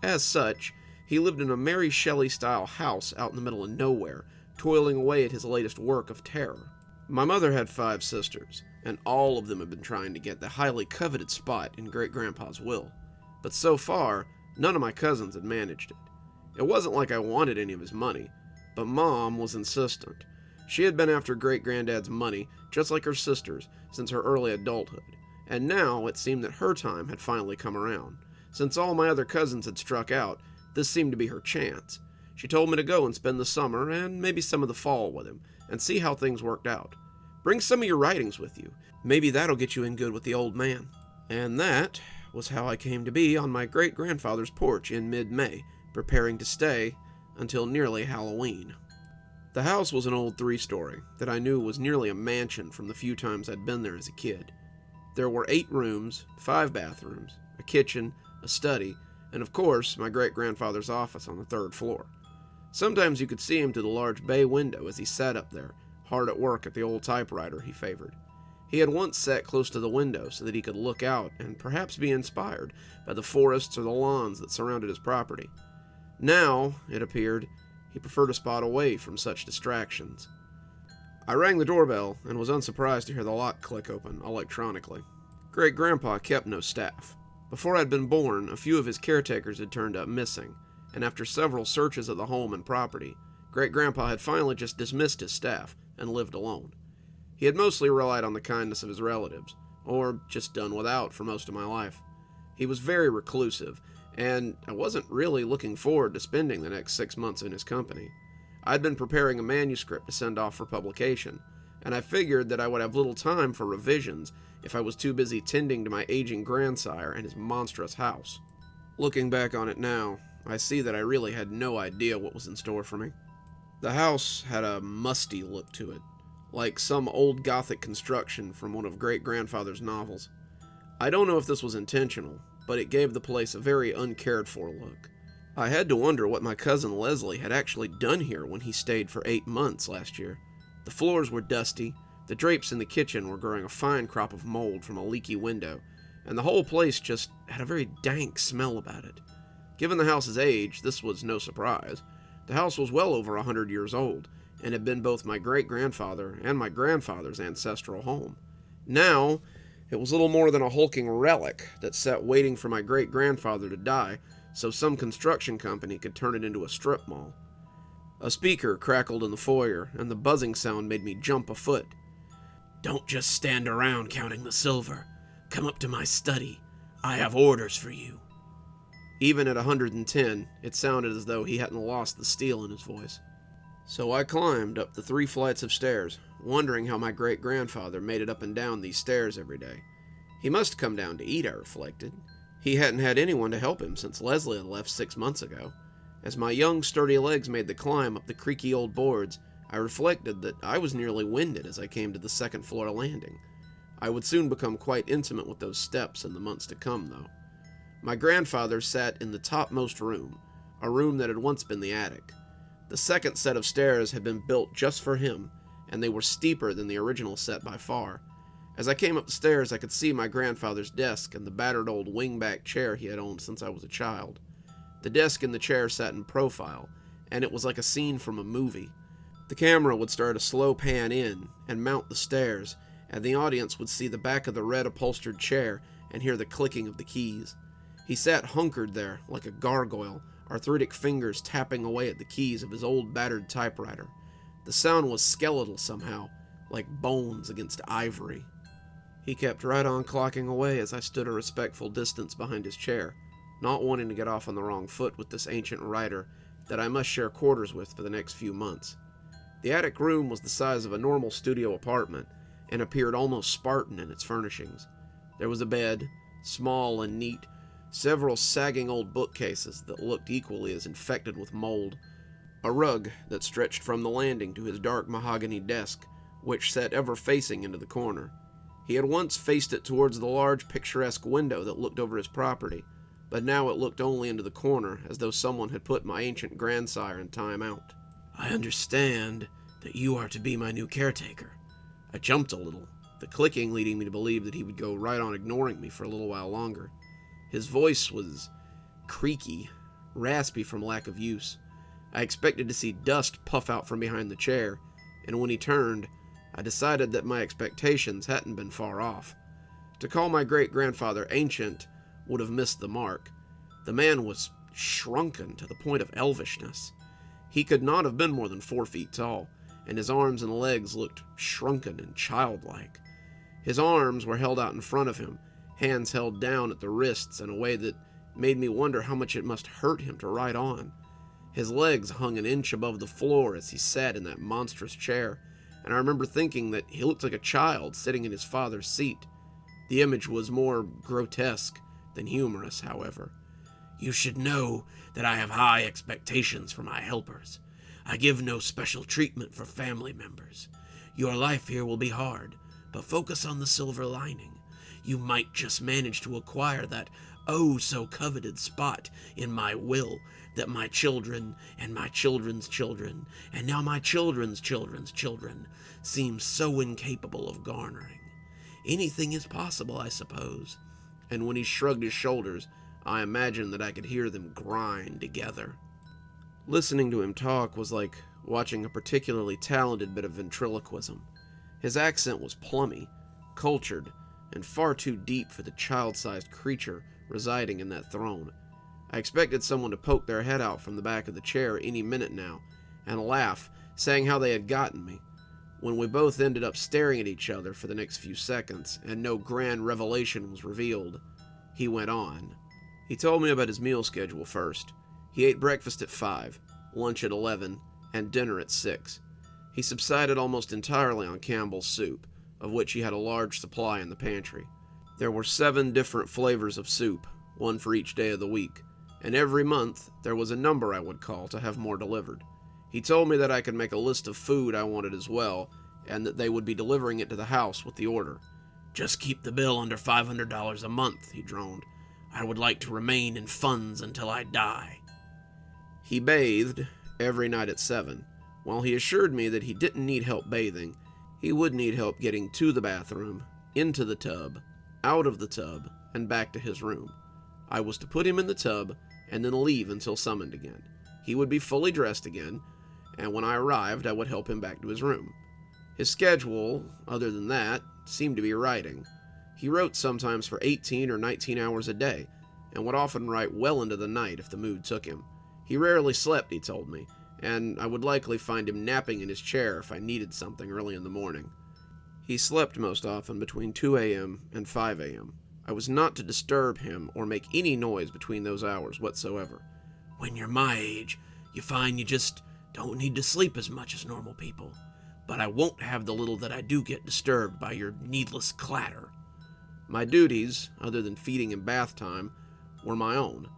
As such, he lived in a Mary Shelley-style house out in the middle of nowhere, toiling away at his latest work of terror. My mother had 5 sisters, and all of them had been trying to get the highly coveted spot in Great-Grandpa's will. But so far, none of my cousins had managed it. It wasn't like I wanted any of his money, but Mom was insistent. She had been after Great-Granddad's money, just like her sisters, since her early adulthood, and now it seemed that her time had finally come around. Since all my other cousins had struck out, this seemed to be her chance. She told me to go and spend the summer, and maybe some of the fall with him, and see how things worked out. Bring some of your writings with you. Maybe that'll get you in good with the old man. And that was how I came to be on my great-grandfather's porch in mid-May, preparing to stay until nearly Halloween. The house was an old 3-story that I knew was nearly a mansion from the few times I'd been there as a kid. There were 8 rooms, 5 bathrooms, a kitchen, a study, and of course, my great-grandfather's office on the 3rd floor. Sometimes you could see him through the large bay window as he sat up there, hard at work at the old typewriter he favored. He had once sat close to the window so that he could look out and perhaps be inspired by the forests or the lawns that surrounded his property. Now, it appeared, he preferred a spot away from such distractions. I rang the doorbell and was unsurprised to hear the lock click open electronically. Great-grandpa kept no staff. Before I'd been born, a few of his caretakers had turned up missing, and after several searches of the home and property, Great-grandpa had finally just dismissed his staff and lived alone. He had mostly relied on the kindness of his relatives, or just done without for most of my life. He was very reclusive, and I wasn't really looking forward to spending the next 6 months in his company. I'd been preparing a manuscript to send off for publication, and I figured that I would have little time for revisions if I was too busy tending to my aging grandsire and his monstrous house. Looking back on it now, I see that I really had no idea what was in store for me. The house had a musty look to it, like some old Gothic construction from one of great-grandfather's novels. I don't know if this was intentional, but it gave the place a very uncared-for look. I had to wonder what my cousin Leslie had actually done here when he stayed for 8 months last year. The floors were dusty, the drapes in the kitchen were growing a fine crop of mold from a leaky window, and the whole place just had a very dank smell about it. Given the house's age, this was no surprise. The house was well over 100 years old, and had been both my great-grandfather and my grandfather's ancestral home. Now, it was little more than a hulking relic that sat waiting for my great-grandfather to die so some construction company could turn it into a strip mall. A speaker crackled in the foyer, and the buzzing sound made me jump a foot. "Don't just stand around counting the silver. Come up to my study. I have orders for you." Even at 110, it sounded as though he hadn't lost the steel in his voice. So I climbed up the 3 flights of stairs, wondering how my great-grandfather made it up and down these stairs every day. He must come down to eat, I reflected. He hadn't had anyone to help him since Leslie had left 6 months ago. As my young, sturdy legs made the climb up the creaky old boards, I reflected that I was nearly winded as I came to the 2nd-floor landing. I would soon become quite intimate with those steps in the months to come, though. My grandfather sat in the topmost room, a room that had once been the attic. The 2nd set of stairs had been built just for him, and they were steeper than the original set by far. As I came up the stairs, I could see my grandfather's desk and the battered old wing-back chair he had owned since I was a child. The desk and the chair sat in profile, and it was like a scene from a movie. The camera would start a slow pan in and mount the stairs, and the audience would see the back of the red upholstered chair and hear the clicking of the keys. He sat hunkered there like a gargoyle, arthritic fingers tapping away at the keys of his old battered typewriter. The sound was skeletal somehow, like bones against ivory. He kept right on clocking away as I stood a respectful distance behind his chair, not wanting to get off on the wrong foot with this ancient writer that I must share quarters with for the next few months. The attic room was the size of a normal studio apartment and appeared almost Spartan in its furnishings. There was a bed, small and neat, several sagging old bookcases that looked equally as infected with mold, a rug that stretched from the landing to his dark mahogany desk, which sat ever facing into the corner. He had once faced it towards the large picturesque window that looked over his property, but now it looked only into the corner, as though someone had put my ancient grandsire in time out. "I understand that you are to be my new caretaker." I jumped a little, the clicking leading me to believe that he would go right on ignoring me for a little while longer. His voice was creaky, raspy from lack of use. I expected to see dust puff out from behind the chair, and when he turned, I decided that my expectations hadn't been far off. To call my great-grandfather ancient would have missed the mark. The man was shrunken to the point of elvishness. He could not have been more than 4 feet tall, and his arms and legs looked shrunken and childlike. His arms were held out in front of him, hands held down at the wrists in a way that made me wonder how much it must hurt him to ride on. His legs hung an inch above the floor as he sat in that monstrous chair, and I remember thinking that he looked like a child sitting in his father's seat. The image was more grotesque than humorous, however. "You should know that I have high expectations for my helpers. I give no special treatment for family members. Your life here will be hard, but focus on the silver lining. You might just manage to acquire that oh-so-coveted spot in my will that my children and my children's children and now my children's children's children seem so incapable of garnering. Anything is possible, I suppose." And when he shrugged his shoulders, I imagined that I could hear them grind together. Listening to him talk was like watching a particularly talented bit of ventriloquism. His accent was plummy, cultured, and far too deep for the child-sized creature residing in that throne. I expected someone to poke their head out from the back of the chair any minute now, and laugh, saying how they had gotten me, when we both ended up staring at each other for the next few seconds, and no grand revelation was revealed. He went on. He told me about his meal schedule first. He ate breakfast at 5, lunch at 11, and dinner at 6. He subsided almost entirely on Campbell's soup, of which he had a large supply in the pantry. There were 7 different flavors of soup, one for each day of the week, and every month there was a number I would call to have more delivered. He told me that I could make a list of food I wanted as well, and that they would be delivering it to the house with the order. "Just keep the bill under $500 a month," he droned. "I would like to remain in funds until I die." He bathed every night at 7. While he assured me that he didn't need help bathing, he would need help getting to the bathroom, into the tub, out of the tub, and back to his room. I was to put him in the tub and then leave until summoned again. He would be fully dressed again, and when I arrived, I would help him back to his room. His schedule, other than that, seemed to be writing. He wrote sometimes for 18 or 19 hours a day, and would often write well into the night if the mood took him. He rarely slept, he told me, and I would likely find him napping in his chair if I needed something early in the morning. He slept most often between 2 a.m. and 5 a.m. I was not to disturb him or make any noise between those hours whatsoever. "When you're my age, you find you just don't need to sleep as much as normal people. But I won't have the little that I do get disturbed by your needless clatter." My duties, other than feeding and bath time, were my own.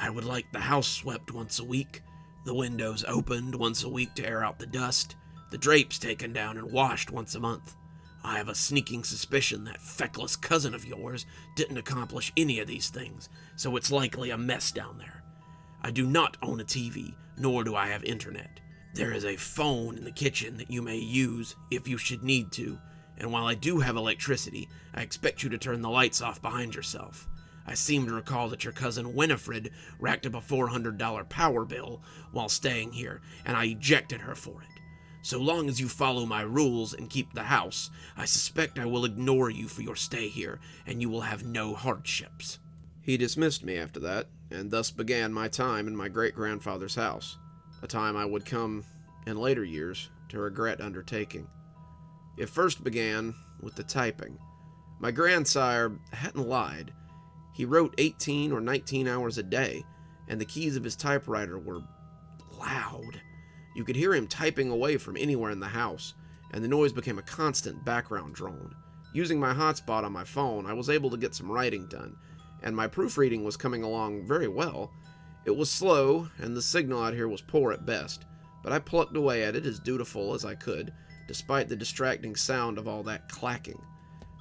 I would like the house swept once a week, the windows opened once a week to air out the dust, the drapes taken down and washed once a month. I have a sneaking suspicion that feckless cousin of yours didn't accomplish any of these things, so it's likely a mess down there. I do not own a TV, nor do I have internet. There is a phone in the kitchen that you may use if you should need to, and while I do have electricity, I expect you to turn the lights off behind yourself. I seem to recall that your cousin Winifred racked up a $400 power bill while staying here, and I ejected her for it. So long as you follow my rules and keep the house, I suspect I will ignore you for your stay here, and you will have no hardships. He dismissed me after that, and thus began my time in my great-grandfather's house, a time I would come, in later years, to regret undertaking. It first began with the typing. My grandsire hadn't lied. He wrote 18 or 19 hours a day, and the keys of his typewriter were loud. You could hear him typing away from anywhere in the house, and the noise became a constant background drone. Using my hotspot on my phone, I was able to get some writing done, and my proofreading was coming along very well. It was slow, and the signal out here was poor at best, but I plucked away at it as dutiful as I could, despite the distracting sound of all that clacking.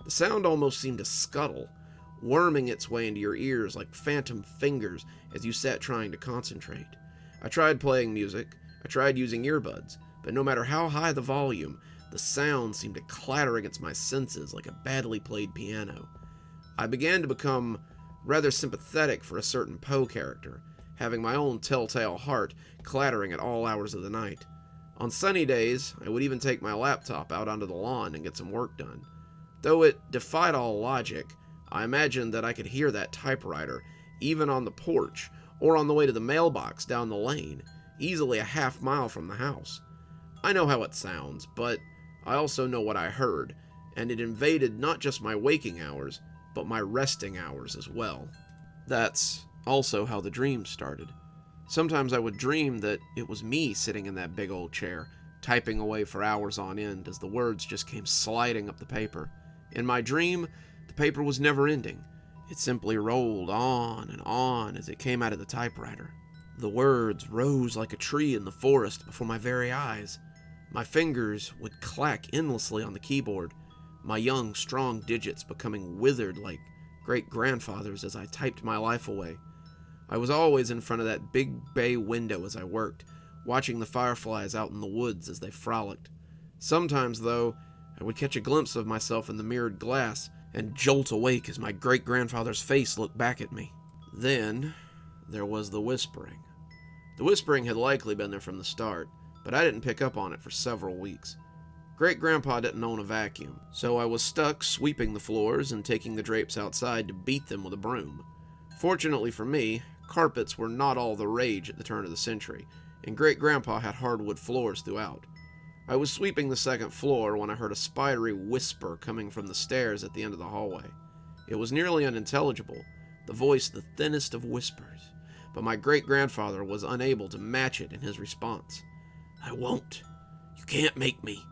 The sound almost seemed to scuttle, worming its way into your ears like phantom fingers as you sat trying to concentrate. I tried playing music, I tried using earbuds, but no matter how high the volume, the sound seemed to clatter against my senses like a badly played piano. I began to become rather sympathetic for a certain Poe character, having my own telltale heart clattering at all hours of the night. On sunny days, I would even take my laptop out onto the lawn and get some work done. Though it defied all logic, I imagined that I could hear that typewriter, even on the porch, or on the way to the mailbox down the lane, easily a half-mile from the house. I know how it sounds, but I also know what I heard, and it invaded not just my waking hours, but my resting hours as well. That's also how the dreams started. Sometimes I would dream that it was me sitting in that big old chair, typing away for hours on end as the words just came sliding up the paper. In my dream, the paper was never ending. It simply rolled on and on as it came out of the typewriter. The words rose like a tree in the forest before my very eyes. My fingers would clack endlessly on the keyboard, my young, strong digits becoming withered like great-grandfathers as I typed my life away. I was always in front of that big bay window as I worked, watching the fireflies out in the woods as they frolicked. Sometimes, though, I would catch a glimpse of myself in the mirrored glass and jolt awake as my great-grandfather's face looked back at me. Then there was the whispering. The whispering had likely been there from the start, but I didn't pick up on it for several weeks. Great-grandpa didn't own a vacuum, so I was stuck sweeping the floors and taking the drapes outside to beat them with a broom. Fortunately for me, carpets were not all the rage at the turn of the century, and Great-grandpa had hardwood floors throughout. I was sweeping the second floor when I heard a spidery whisper coming from the stairs at the end of the hallway. It was nearly unintelligible, the voice the thinnest of whispers, but my great-grandfather was unable to match it in his response. "I won't. You can't make me.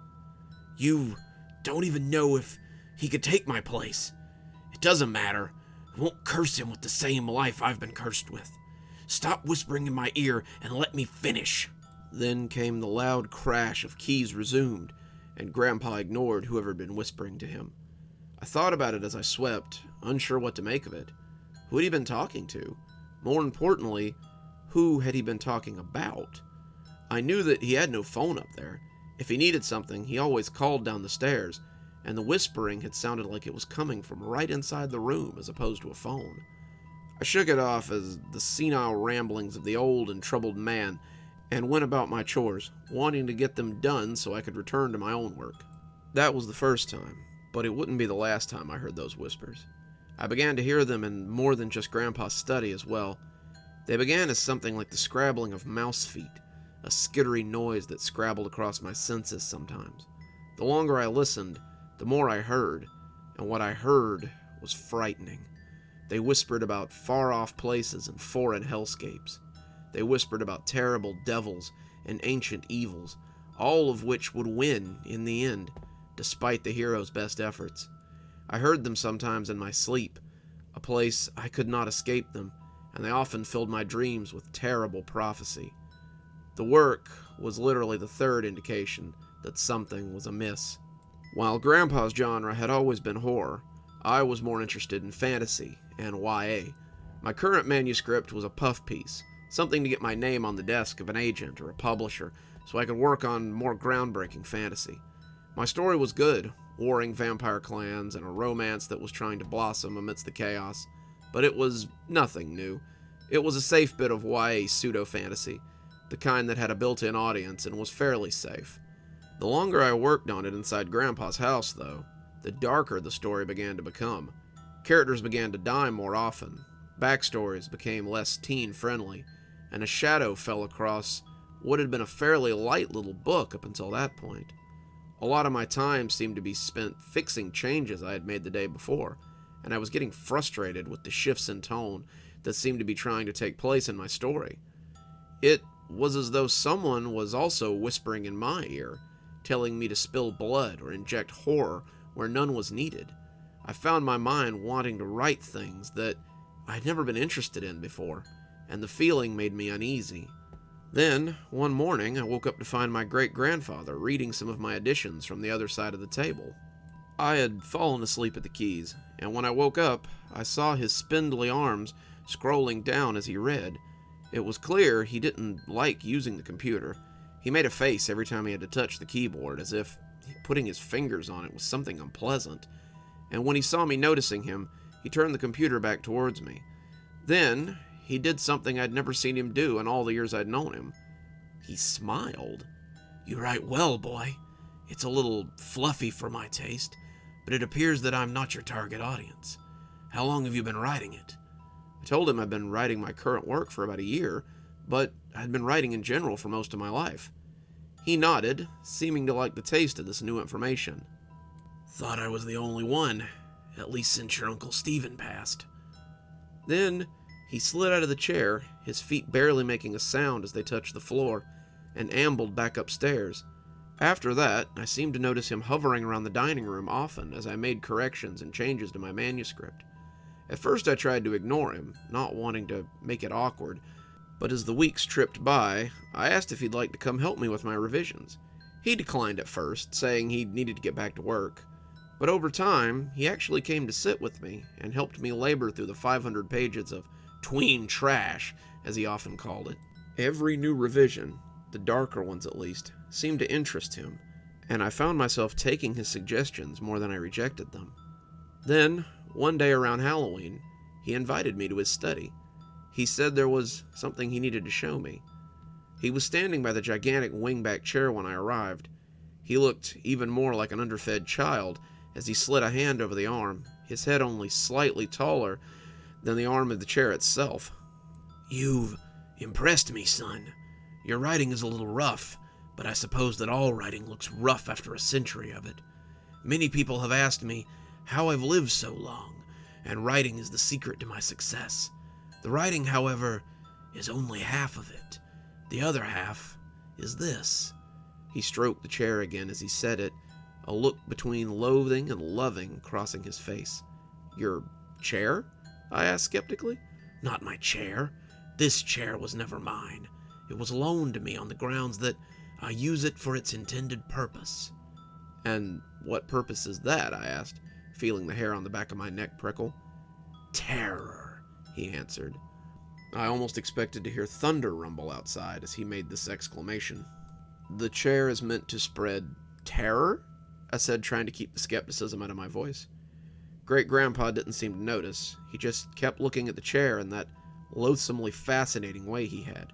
You don't even know if he could take my place. It doesn't matter. I won't curse him with the same life I've been cursed with. Stop whispering in my ear and let me finish." Then came the loud crash of keys resumed, and Grandpa ignored whoever had been whispering to him. I thought about it as I swept, unsure what to make of it. Who had he been talking to? More importantly, who had he been talking about? I knew that he had no phone up there. If he needed something, he always called down the stairs, and the whispering had sounded like it was coming from right inside the room as opposed to a phone. I shook it off as the senile ramblings of the old and troubled man and went about my chores, wanting to get them done so I could return to my own work. That was the first time, but it wouldn't be the last time I heard those whispers. I began to hear them in more than just Grandpa's study as well. They began as something like the scrabbling of mouse feet, a skittery noise that scrabbled across my senses sometimes. The longer I listened, the more I heard, and what I heard was frightening. They whispered about far-off places and foreign hellscapes. They whispered about terrible devils and ancient evils, all of which would win in the end, despite the hero's best efforts. I heard them sometimes in my sleep, a place I could not escape them, and they often filled my dreams with terrible prophecy. The work was literally the third indication that something was amiss. While Grandpa's genre had always been horror, I was more interested in fantasy and YA. My current manuscript was a puff piece, something to get my name on the desk of an agent or a publisher so I could work on more groundbreaking fantasy. My story was good, warring vampire clans and a romance that was trying to blossom amidst the chaos, but it was nothing new. It was a safe bit of YA pseudo-fantasy, the kind that had a built-in audience and was fairly safe. The longer I worked on it inside Grandpa's house, though, the darker the story began to become. Characters began to die more often, backstories became less teen-friendly, and a shadow fell across what had been a fairly light little book up until that point. A lot of my time seemed to be spent fixing changes I had made the day before, and I was getting frustrated with the shifts in tone that seemed to be trying to take place in my story. It was as though someone was also whispering in my ear, telling me to spill blood or inject horror where none was needed. I found my mind wanting to write things that I'd never been interested in before, and the feeling made me uneasy. Then, one morning, I woke up to find my great-grandfather reading some of my additions from the other side of the table. I had fallen asleep at the keys, and when I woke up, I saw his spindly arms scrolling down as he read. It was clear he didn't like using the computer. He made a face every time he had to touch the keyboard, as if putting his fingers on it was something unpleasant. And when he saw me noticing him, he turned the computer back towards me. Then, he did something I'd never seen him do in all the years I'd known him. He smiled. "You write well, boy. It's a little fluffy for my taste, but it appears that I'm not your target audience. How long have you been writing it?" I told him I'd been writing my current work for about a year, but I'd been writing in general for most of my life. He nodded, seeming to like the taste of this new information. "Thought I was the only one, at least since your Uncle Stephen passed." Then he slid out of the chair, his feet barely making a sound as they touched the floor, and ambled back upstairs. After that, I seemed to notice him hovering around the dining room often as I made corrections and changes to my manuscript. At first I tried to ignore him, not wanting to make it awkward, but as the weeks tripped by, I asked if he'd like to come help me with my revisions. He declined at first, saying he needed to get back to work. But over time, he actually came to sit with me and helped me labor through the 500 pages of tween trash, as he often called it. Every new revision, the darker ones at least, seemed to interest him, and I found myself taking his suggestions more than I rejected them. Then, one day around Halloween, he invited me to his study. He said there was something he needed to show me. He was standing by the gigantic wingback chair when I arrived. He looked even more like an underfed child as he slid a hand over the arm, his head only slightly taller than the arm of the chair itself. "You've impressed me, son. Your writing is a little rough, but I suppose that all writing looks rough after a century of it. Many people have asked me how I've lived so long, and writing is the secret to my success. The writing, however, is only half of it. The other half is this." He stroked the chair again as he said it, a look between loathing and loving crossing his face. "Your chair?" I asked skeptically. "Not my chair. This chair was never mine. It was loaned to me on the grounds that I use it for its intended purpose." "And what purpose is that?" I asked, feeling the hair on the back of my neck prickle. "Terror," he answered. I almost expected to hear thunder rumble outside as he made this exclamation. "The chair is meant to spread terror?" I said, trying to keep the skepticism out of my voice. Great-grandpa didn't seem to notice. He just kept looking at the chair in that loathsomely fascinating way he had.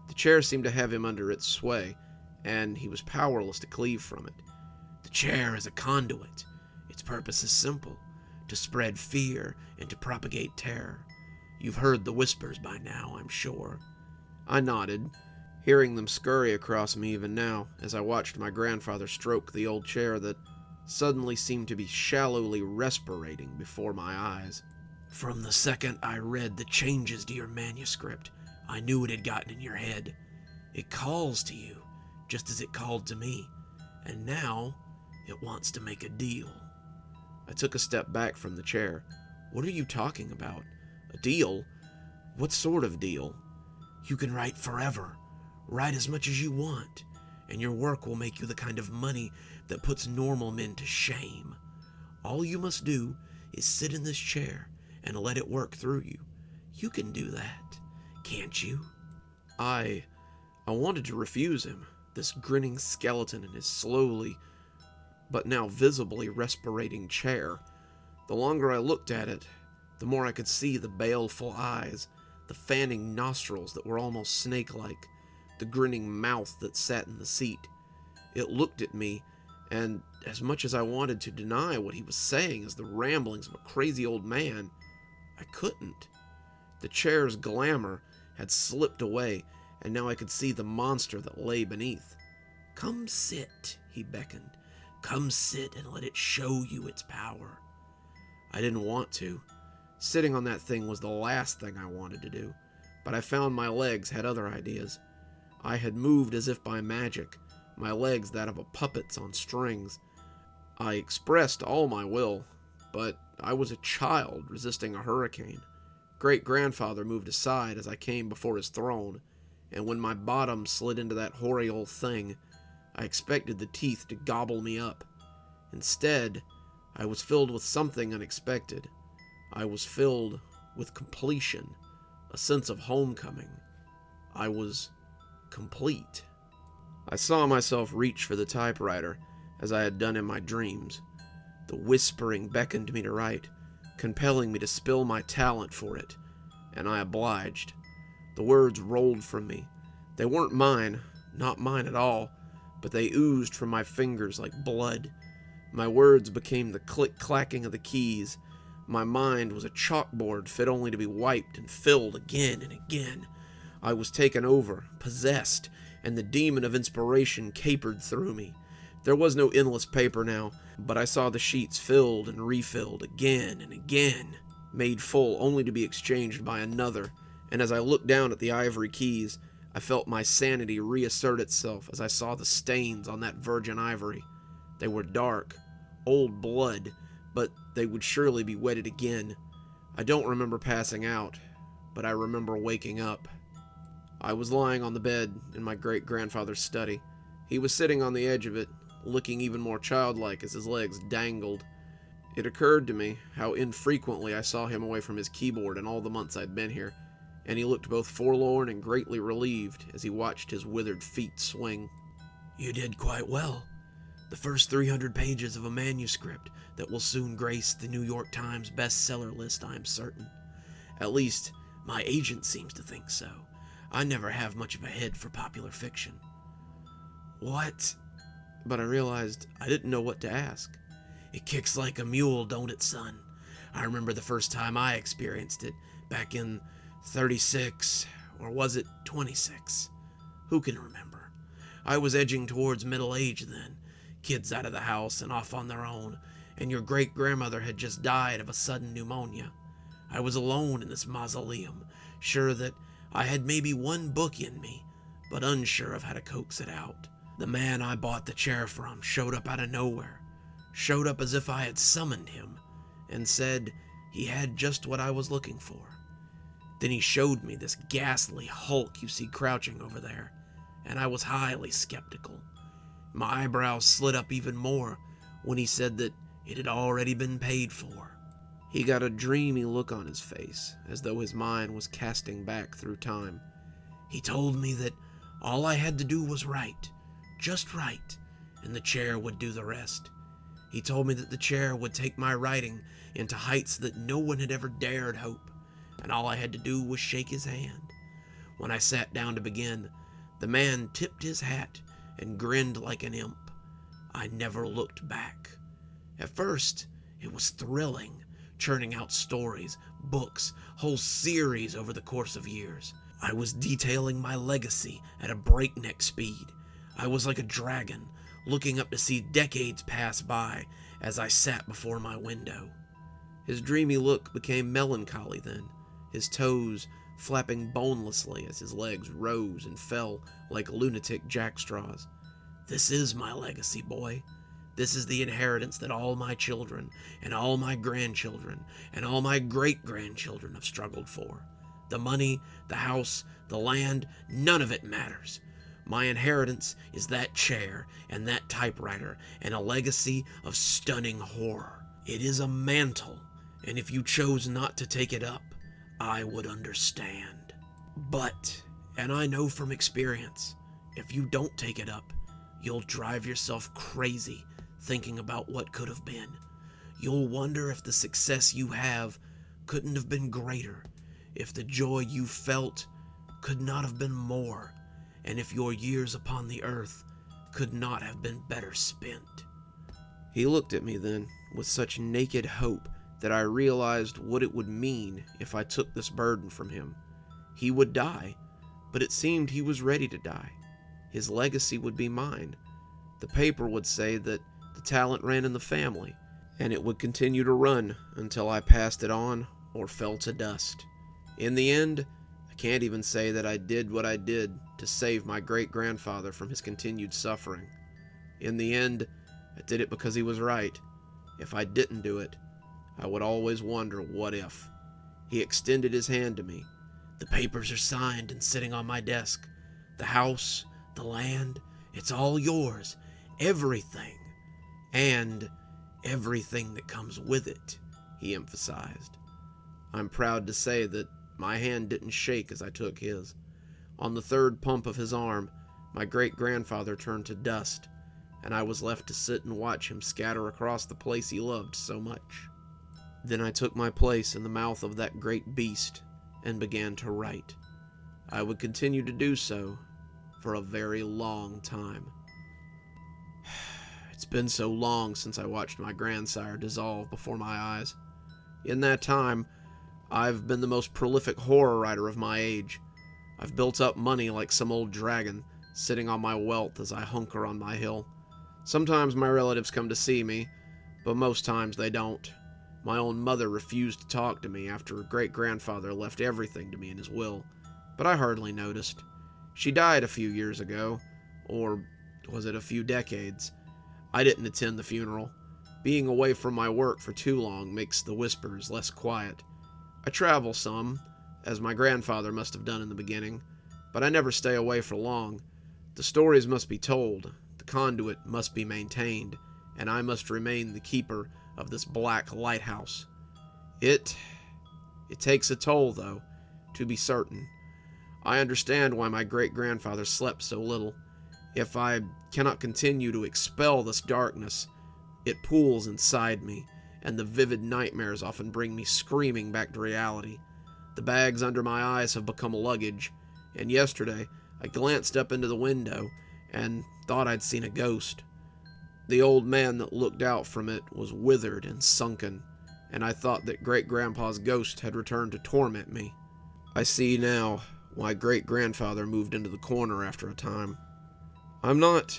The chair seemed to have him under its sway, and he was powerless to cleave from it. "The chair is a conduit. Its purpose is simple: to spread fear and to propagate terror. You've heard the whispers by now, I'm sure." I nodded, hearing them scurry across me even now, as I watched my grandfather stroke the old chair that suddenly seemed to be shallowly respirating before my eyes. "From the second I read the changes to your manuscript, I knew it had gotten in your head. It calls to you, just as it called to me, and now it wants to make a deal." I took a step back from the chair. "What are you talking about? A deal? What sort of deal?" "You can write forever. Write as much as you want, and your work will make you the kind of money that puts normal men to shame. All you must do is sit in this chair and let it work through you. You can do that, can't you?" I wanted to refuse him, this grinning skeleton in his slowly, but now visibly respirating chair. The longer I looked at it, the more I could see the baleful eyes, the fanning nostrils that were almost snake-like, the grinning mouth that sat in the seat. It looked at me, and as much as I wanted to deny what he was saying as the ramblings of a crazy old man, I couldn't. The chair's glamour had slipped away, and now I could see the monster that lay beneath. "Come sit," he beckoned. "Come sit and let it show you its power." I didn't want to. Sitting on that thing was the last thing I wanted to do, but I found my legs had other ideas. I had moved as if by magic, my legs that of a puppet's on strings. I expressed all my will, but I was a child resisting a hurricane. Great-grandfather moved aside as I came before his throne, and when my bottom slid into that hoary old thing, I expected the teeth to gobble me up. Instead, I was filled with something unexpected. I was filled with completion, a sense of homecoming. I was complete. I saw myself reach for the typewriter, as I had done in my dreams. The whispering beckoned me to write, compelling me to spill my talent for it, and I obliged. The words rolled from me. They weren't mine, not mine at all, but they oozed from my fingers like blood. My words became the click-clacking of the keys. My mind was a chalkboard fit only to be wiped and filled again and again. I was taken over, possessed, and the demon of inspiration capered through me. There was no endless paper now, but I saw the sheets filled and refilled again and again, made full only to be exchanged by another, and as I looked down at the ivory keys, I felt my sanity reassert itself as I saw the stains on that virgin ivory. They were dark, old blood, but they would surely be wetted again. I don't remember passing out, but I remember waking up. I was lying on the bed in my great-grandfather's study. He was sitting on the edge of it, looking even more childlike as his legs dangled. It occurred to me how infrequently I saw him away from his keyboard in all the months I'd been here, and he looked both forlorn and greatly relieved as he watched his withered feet swing. "You did quite well. The first 300 pages of a manuscript that will soon grace the New York Times bestseller list, I am certain. At least, my agent seems to think so. I never have much of a head for popular fiction. What? But I realized I didn't know what to ask. It kicks like a mule, don't it, son? I remember the first time I experienced it, back in 36, or was it 26? Who can remember? I was edging towards middle age then, kids out of the house and off on their own, and your great-grandmother had just died of a sudden pneumonia. I was alone in this mausoleum, sure that I had maybe one book in me, but unsure of how to coax it out. The man I bought the chair from showed up out of nowhere, showed up as if I had summoned him, and said he had just what I was looking for. Then he showed me this ghastly hulk you see crouching over there, and I was highly skeptical. My eyebrows slid up even more when he said that it had already been paid for. He got a dreamy look on his face, as though his mind was casting back through time. He told me that all I had to do was write, just write, and the chair would do the rest. He told me that the chair would take my writing into heights that no one had ever dared hope, and all I had to do was shake his hand. When I sat down to begin, the man tipped his hat and grinned like an imp. I never looked back. At first, it was thrilling, churning out stories, books, whole series over the course of years. I was detailing my legacy at a breakneck speed. I was like a dragon, looking up to see decades pass by as I sat before my window. His dreamy look became melancholy then, his toes flapping bonelessly as his legs rose and fell like lunatic jackstraws. This is my legacy, boy. This is the inheritance that all my children and all my grandchildren and all my great-grandchildren have struggled for. The money, the house, the land, none of it matters. My inheritance is that chair and that typewriter and a legacy of stunning horror. It is a mantle, and if you chose not to take it up, I would understand. But, and I know from experience, if you don't take it up, you'll drive yourself crazy thinking about what could have been. You'll wonder if the success you have couldn't have been greater, if the joy you felt could not have been more, and if your years upon the earth could not have been better spent. He looked at me then with such naked hope that I realized what it would mean if I took this burden from him. He would die, but it seemed he was ready to die. His legacy would be mine. The paper would say that the talent ran in the family, and it would continue to run until I passed it on or fell to dust. In the end, I can't even say that I did what I did to save my great-grandfather from his continued suffering. In the end, I did it because he was right. If I didn't do it, I would always wonder what if. He extended his hand to me. The papers are signed and sitting on my desk. The house, the land, it's all yours. Everything. And everything that comes with it, he emphasized. I'm proud to say that my hand didn't shake as I took his. On the third pump of his arm, my great-grandfather turned to dust, and I was left to sit and watch him scatter across the place he loved so much. Then I took my place in the mouth of that great beast and began to write. I would continue to do so for a very long time. It's been so long since I watched my grandsire dissolve before my eyes. In that time, I've been the most prolific horror writer of my age. I've built up money like some old dragon, sitting on my wealth as I hunker on my hill. Sometimes my relatives come to see me, but most times they don't. My own mother refused to talk to me after her great-grandfather left everything to me in his will, but I hardly noticed. She died a few years ago, or was it a few decades? I didn't attend the funeral. Being away from my work for too long makes the whispers less quiet. I travel some, as my grandfather must have done in the beginning, but I never stay away for long. The stories must be told, the conduit must be maintained, and I must remain the keeper of this black lighthouse. It takes a toll, though, to be certain. I understand why my great-grandfather slept so little. If I cannot continue to expel this darkness, it pools inside me, and the vivid nightmares often bring me screaming back to reality. The bags under my eyes have become luggage, and yesterday I glanced up into the window and thought I'd seen a ghost. The old man that looked out from it was withered and sunken, and I thought that Great-Grandpa's ghost had returned to torment me. I see now why Great-Grandfather moved into the corner after a time. I'm not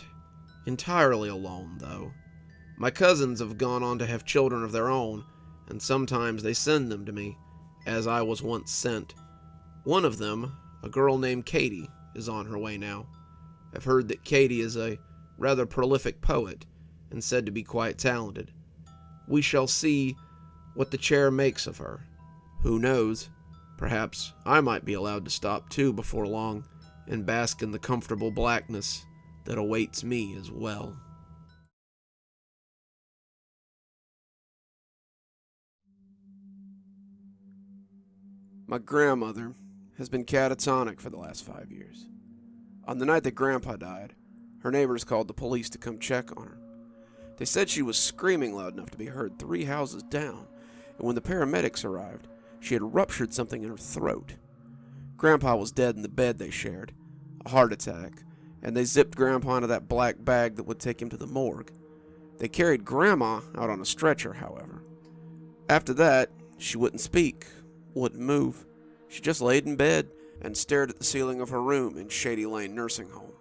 entirely alone, though. My cousins have gone on to have children of their own, and sometimes they send them to me, as I was once sent. One of them, a girl named Katie, is on her way now. I've heard that Katie is a rather prolific poet, and said to be quite talented. We shall see what the chair makes of her. Who knows? Perhaps I might be allowed to stop too before long, and bask in the comfortable blackness that awaits me as well. My grandmother has been catatonic for the last 5 years. On the night that Grandpa died, her neighbors called the police to come check on her. They said she was screaming loud enough to be heard 3 houses down, and when the paramedics arrived, she had ruptured something in her throat. Grandpa was dead in the bed they shared, a heart attack, and they zipped Grandpa into that black bag that would take him to the morgue. They carried Grandma out on a stretcher, however. After that, she wouldn't speak, wouldn't move. She just laid in bed and stared at the ceiling of her room in Shady Lane Nursing Home.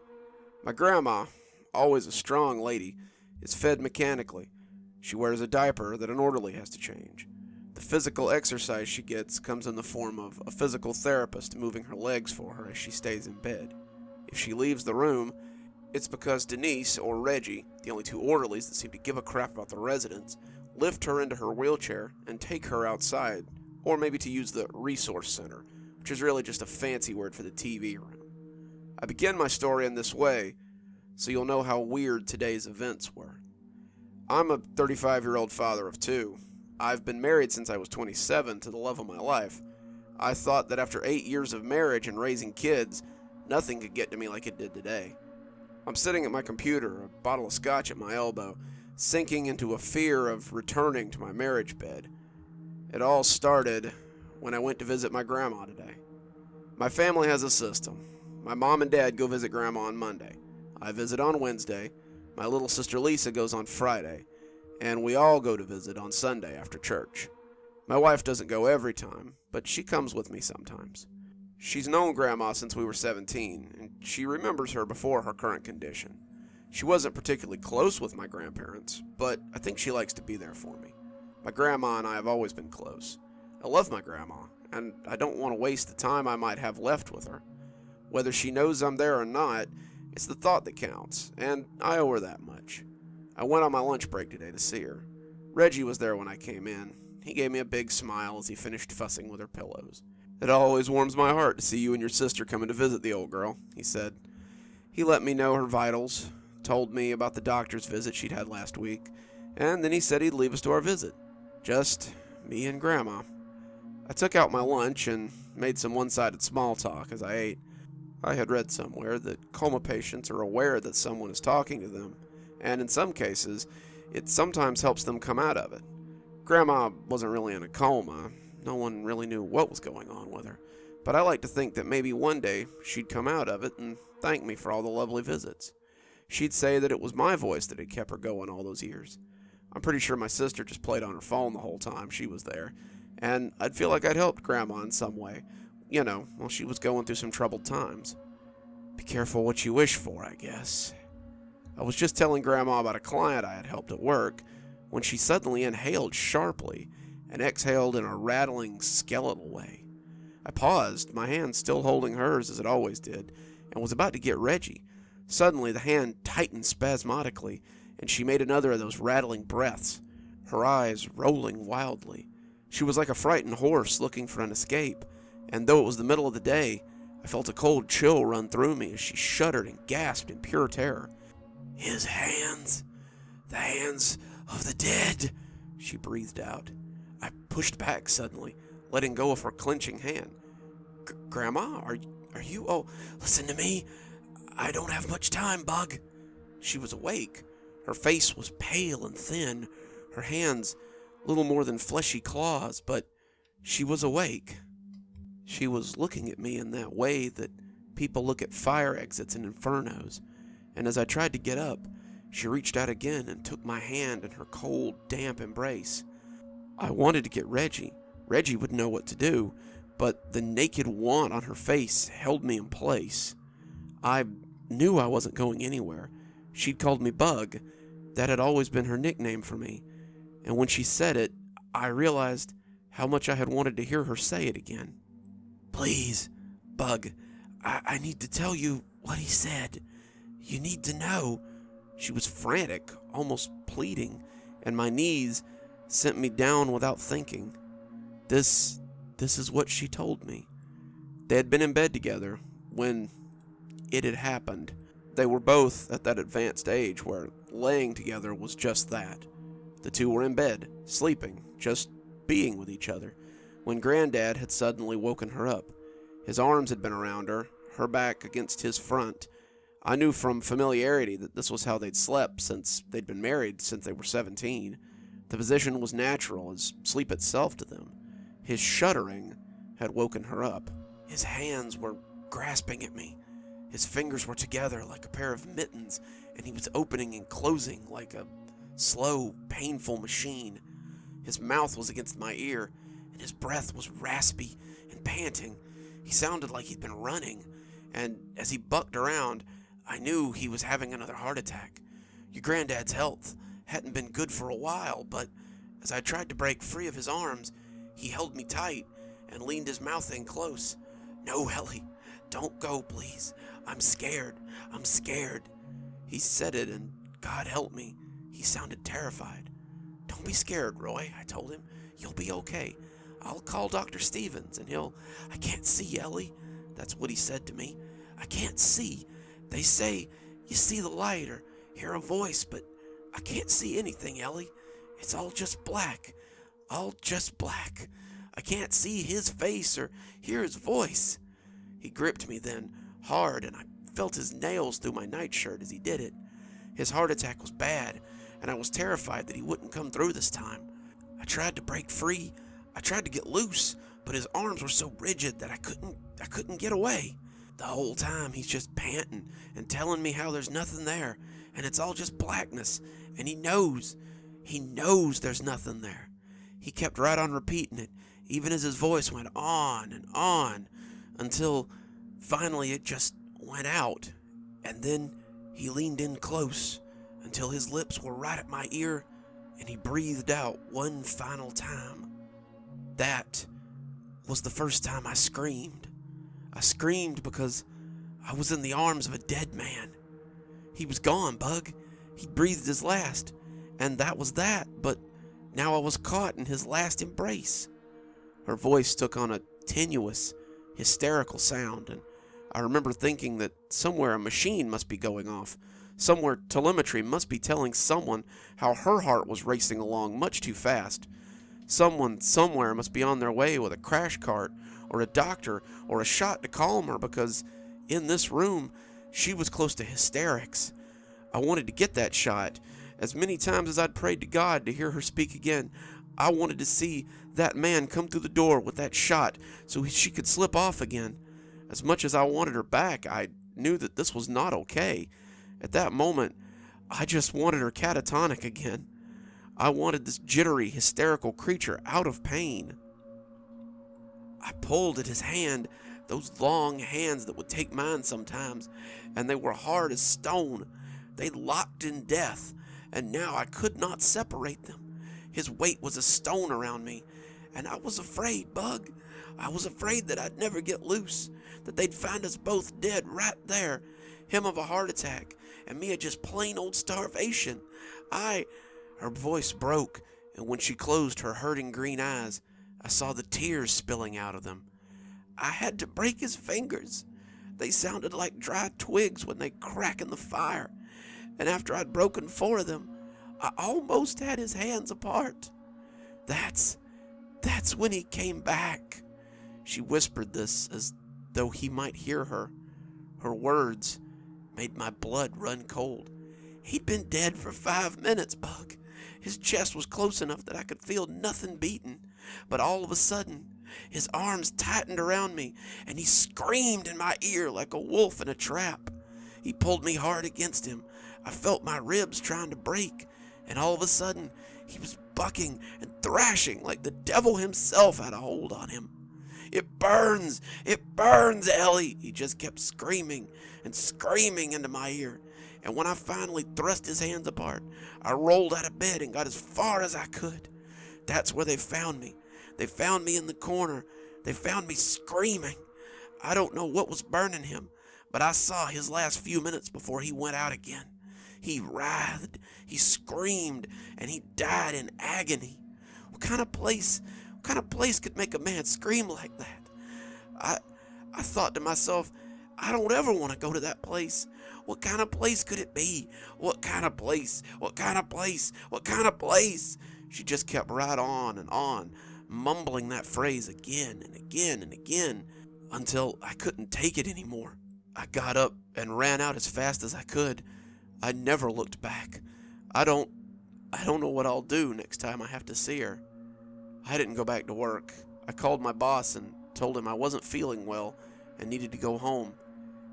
My grandma, always a strong lady, is fed mechanically. She wears a diaper that an orderly has to change. The physical exercise she gets comes in the form of a physical therapist moving her legs for her as she stays in bed. If she leaves the room, it's because Denise or Reggie, the only 2 orderlies that seem to give a crap about the residents, lift her into her wheelchair and take her outside, or maybe to use the resource center, which is really just a fancy word for the TV room. I begin my story in this way, so you'll know how weird today's events were. I'm a 35-year-old father of 2. I've been married since I was 27 to the love of my life. I thought that after 8 years of marriage and raising kids, nothing could get to me like it did today. I'm sitting at my computer, a bottle of scotch at my elbow, sinking into a fear of returning to my marriage bed. It all started when I went to visit my grandma today. My family has a system. My mom and dad go visit Grandma on Monday. I visit on Wednesday. My little sister Lisa goes on Friday. And we all go to visit on Sunday after church. My wife doesn't go every time, but she comes with me sometimes. She's known Grandma since we were 17, and she remembers her before her current condition. She wasn't particularly close with my grandparents, but I think she likes to be there for me. My grandma and I have always been close. I love my grandma, and I don't want to waste the time I might have left with her. Whether she knows I'm there or not, it's the thought that counts, and I owe her that much. I went on my lunch break today to see her. Reggie was there when I came in. He gave me a big smile as he finished fussing with her pillows. "It always warms my heart to see you and your sister coming to visit the old girl," he said. He let me know her vitals, told me about the doctor's visit she'd had last week, and then he said he'd leave us to our visit. Just me and Grandma. I took out my lunch and made some one-sided small talk as I ate. I had read somewhere that coma patients are aware that someone is talking to them, and in some cases, it sometimes helps them come out of it. Grandma wasn't really in a coma. No one really knew what was going on with her, but I like to think that maybe one day she'd come out of it and thank me for all the lovely visits. She'd say that it was my voice that had kept her going all those years. I'm pretty sure my sister just played on her phone the whole time she was there, and I'd feel like I'd helped Grandma in some way, while she was going through some troubled times. Be careful what you wish for, I guess. I was just telling Grandma about a client I had helped at work when she suddenly inhaled sharply and exhaled in a rattling, skeletal way. I paused, my hand still holding hers as it always did, and was about to get Reggie. Suddenly, the hand tightened spasmodically, and she made another of those rattling breaths, her eyes rolling wildly. She was like a frightened horse looking for an escape, and though it was the middle of the day, I felt a cold chill run through me as she shuddered and gasped in pure terror. "His hands, the hands of the dead," she breathed out. I pushed back suddenly, letting go of her clenching hand. Grandma, are you? Oh, listen to me. I don't have much time, Bug." She was awake. Her face was pale and thin, her hands little more than fleshy claws, but she was awake. She was looking at me in that way that people look at fire exits and infernos, and as I tried to get up, she reached out again and took my hand in her cold, damp embrace. I wanted to get Reggie. Reggie would know what to do, but the naked want on her face held me in place. I knew I wasn't going anywhere. She'd called me Bug. That had always been her nickname for me, and when she said it, I realized how much I had wanted to hear her say it again. "Please, Bug, I need to tell you what he said. You need to know." She was frantic, almost pleading, and my knees sent me down without thinking. This is what she told me. They had been in bed together when it had happened. They were both at that advanced age where laying together was just that. The two were in bed, sleeping, just being with each other, when Granddad had suddenly woken her up. His arms had been around her, her back against his front. I knew from familiarity that this was how they'd slept since they'd been married since they were 17. The position was natural as sleep itself to them. His shuddering had woken her up. His hands were grasping at me. His fingers were together like a pair of mittens, and he was opening and closing like a slow, painful machine. His mouth was against my ear, and his breath was raspy and panting. He sounded like he'd been running, and as he bucked around, I knew he was having another heart attack. Your granddad's health hadn't been good for a while, but as I tried to break free of his arms, he held me tight and leaned his mouth in close. "No, Ellie, don't go, please. I'm scared. I'm scared." He said it, and God help me, he sounded terrified. "Don't be scared, Roy," I told him. "You'll be okay. I'll call Dr. Stevens, and I can't see, Ellie." That's what he said to me. "I can't see. They say you see the light or hear a voice, but I can't see anything, Ellie. It's all just black. All just black. I can't see his face or hear his voice." He gripped me then, hard, and I felt his nails through my nightshirt as he did it. His heart attack was bad, and I was terrified that he wouldn't come through this time. I tried to break free. I tried to get loose, but his arms were so rigid that I couldn't get away. The whole time he's just panting and telling me how there's nothing there, and it's all just blackness, and he knows there's nothing there. He kept right on repeating it, even as his voice went on and on, until finally it just went out, and then he leaned in close until his lips were right at my ear, and he breathed out one final time. That was the first time I screamed. I screamed because I was in the arms of a dead man. He was gone, Bug. He'd breathed his last, and that was that, but now I was caught in his last embrace. Her voice took on a tenuous, hysterical sound, and I remember thinking that somewhere a machine must be going off. Somewhere telemetry must be telling someone how her heart was racing along much too fast. Someone somewhere must be on their way with a crash cart or a doctor or a shot to calm her, because in this room she was close to hysterics. I wanted to get that shot. As many times as I'd prayed to God to hear her speak again, I wanted to see that man come through the door with that shot so she could slip off again. As much as I wanted her back, I knew that this was not okay. At that moment, I just wanted her catatonic again. I wanted this jittery, hysterical creature out of pain. I pulled at his hand, those long hands that would take mine sometimes, and they were hard as stone. They locked in death, and now I could not separate them. His weight was a stone around me, and I was afraid, Bug. I was afraid that I'd never get loose, that they'd find us both dead right there, him of a heart attack, and me of just plain old starvation. Her voice broke, and when she closed her hurting green eyes, I saw the tears spilling out of them. I had to break his fingers. They sounded like dry twigs when they crack in the fire, and after I'd broken 4 of them, I almost had his hands apart. That's when he came back. She whispered this as though he might hear her. Her words made my blood run cold. He'd been dead for 5 minutes, Bug. His chest was close enough that I could feel nothing beating, but all of a sudden, his arms tightened around me, and he screamed in my ear like a wolf in a trap. He pulled me hard against him. I felt my ribs trying to break, and all of a sudden, he was bucking and thrashing like the devil himself had a hold on him. It burns, Ellie, he just kept screaming and screaming into my ear. And when I finally thrust his hands apart, I rolled out of bed and got as far as I could. That's where they found me. They found me in the corner. They found me screaming. I don't know what was burning him, but I saw his last few minutes before he went out again. He writhed, he screamed, and he died in agony. What kind of place could make a man scream like that? I thought to myself, I don't ever want to go to that place. What kind of place could it be? What kind of place? What kind of place? What kind of place? She just kept right on, mumbling that phrase again and again and again until I couldn't take it anymore. I got up and ran out as fast as I could. I never looked back. I don't know what I'll do next time I have to see her. I didn't go back to work. I called my boss and told him I wasn't feeling well and needed to go home.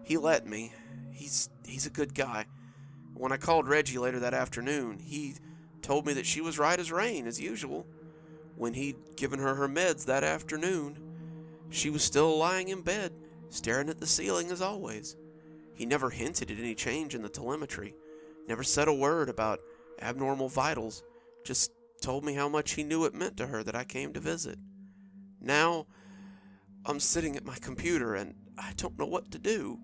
He let me. He's a good guy. When I called Reggie later that afternoon, he told me that she was right as rain, as usual. When he'd given her her meds that afternoon, she was still lying in bed, staring at the ceiling as always. He never hinted at any change in the telemetry, never said a word about abnormal vitals, just told me how much he knew it meant to her that I came to visit. Now, I'm sitting at my computer and I don't know what to do.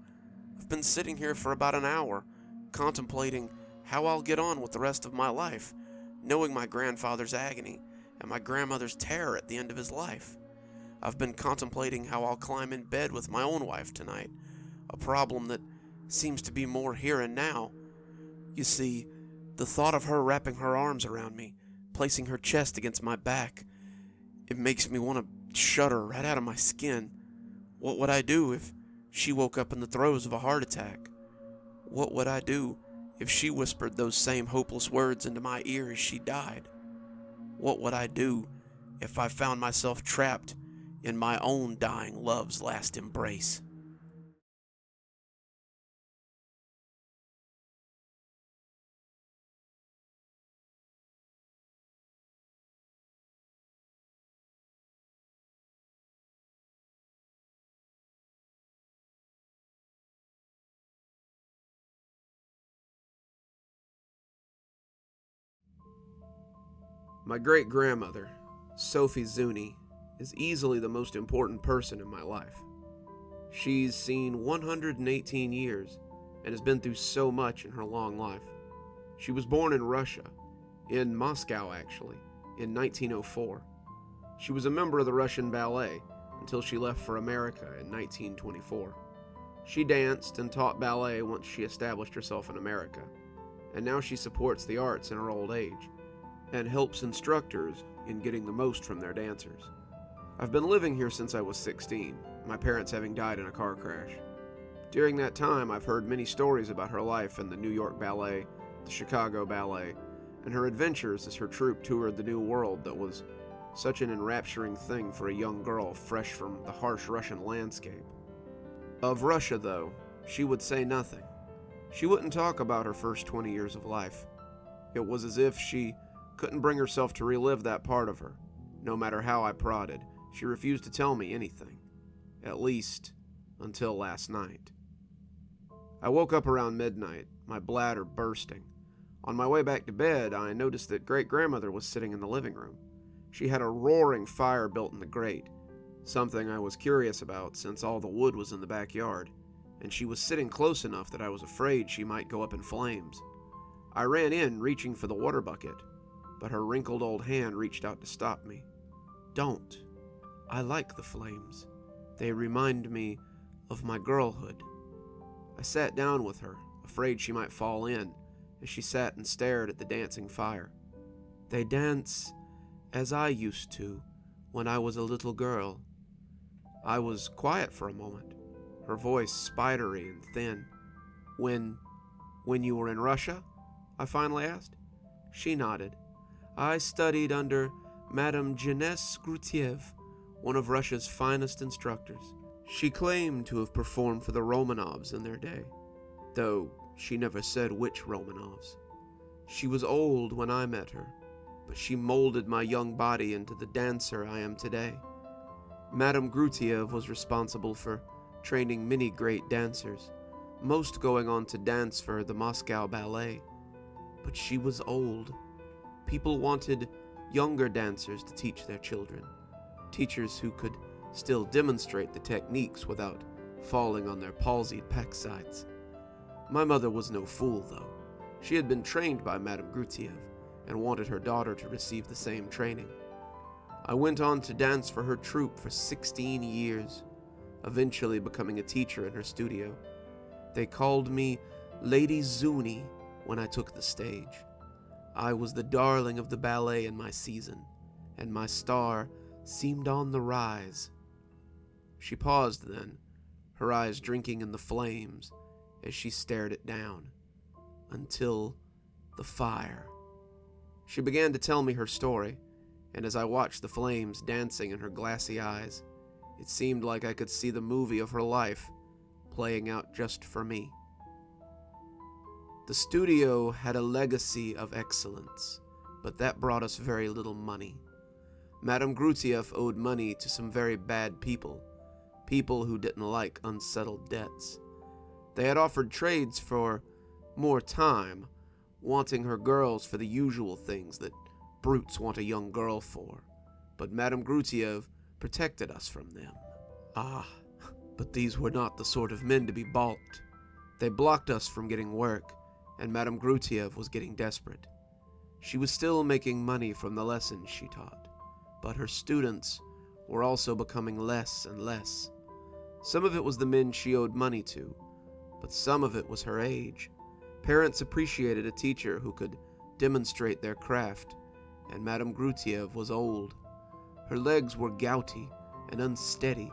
I've been sitting here for about an hour, contemplating how I'll get on with the rest of my life, knowing my grandfather's agony and my grandmother's terror at the end of his life. I've been contemplating how I'll climb in bed with my own wife tonight, a problem that seems to be more here and now. You see, the thought of her wrapping her arms around me, placing her chest against my back, it makes me want to shudder right out of my skin. What would I do if she woke up in the throes of a heart attack? What would I do if she whispered those same hopeless words into my ear as she died? What would I do if I found myself trapped in my own dying love's last embrace? My great-grandmother, Sophie Zuni, is easily the most important person in my life. She's seen 118 years and has been through so much in her long life. She was born in Russia, in Moscow actually, in 1904. She was a member of the Russian ballet until she left for America in 1924. She danced and taught ballet once she established herself in America, and now she supports the arts in her old age and helps instructors in getting the most from their dancers. I've been living here since I was 16, my parents having died in a car crash. During that time, I've heard many stories about her life in the New York Ballet, the Chicago Ballet, and her adventures as her troupe toured the New World that was such an enrapturing thing for a young girl fresh from the harsh Russian landscape. Of Russia, though, she would say nothing. She wouldn't talk about her first 20 years of life. It was as if she couldn't bring herself to relive that part of her. No matter how I prodded, she refused to tell me anything. At least, until last night. I woke up around midnight, my bladder bursting. On my way back to bed, I noticed that great-grandmother was sitting in the living room. She had a roaring fire built in the grate, something I was curious about since all the wood was in the backyard, and she was sitting close enough that I was afraid she might go up in flames. I ran in, reaching for the water bucket, but her wrinkled old hand reached out to stop me. Don't. I like the flames. They remind me of my girlhood. I sat down with her, afraid she might fall in, as she sat and stared at the dancing fire. They dance as I used to when I was a little girl. I was quiet for a moment, her voice spidery and thin. When you were in Russia? I finally asked. She nodded. I studied under Madame Jeunesse Grutiev one of Russia's finest instructors. She claimed to have performed for the Romanovs in their day, though she never said which Romanovs. She was old when I met her, but she molded my young body into the dancer I am today. Madame Grutiev was responsible for training many great dancers, most going on to dance for the Moscow Ballet. But she was old. People wanted younger dancers to teach their children, teachers who could still demonstrate the techniques without falling on their palsied backsides. My mother was no fool, though. She had been trained by Madame Grutiev and wanted her daughter to receive the same training. I went on to dance for her troupe for 16 years, eventually becoming a teacher in her studio. They called me Lady Zuni when I took the stage. I was the darling of the ballet in my season, and my star seemed on the rise. She paused then, her eyes drinking in the flames as she stared it down, until the fire. She began to tell me her story, and as I watched the flames dancing in her glassy eyes, it seemed like I could see the movie of her life playing out just for me. The studio had a legacy of excellence, but that brought us very little money. Madame Grutiev owed money to some very bad people who didn't like unsettled debts. They had offered trades for more time, wanting her girls for the usual things that brutes want a young girl for, but Madame Grutiev protected us from them. But these were not the sort of men to be balked. They blocked us from getting work, and Madame Grutiev was getting desperate. She was still making money from the lessons she taught, but her students were also becoming less and less. Some of it was the men she owed money to, but some of it was her age. Parents appreciated a teacher who could demonstrate their craft, and Madame Grutiev was old. Her legs were gouty and unsteady,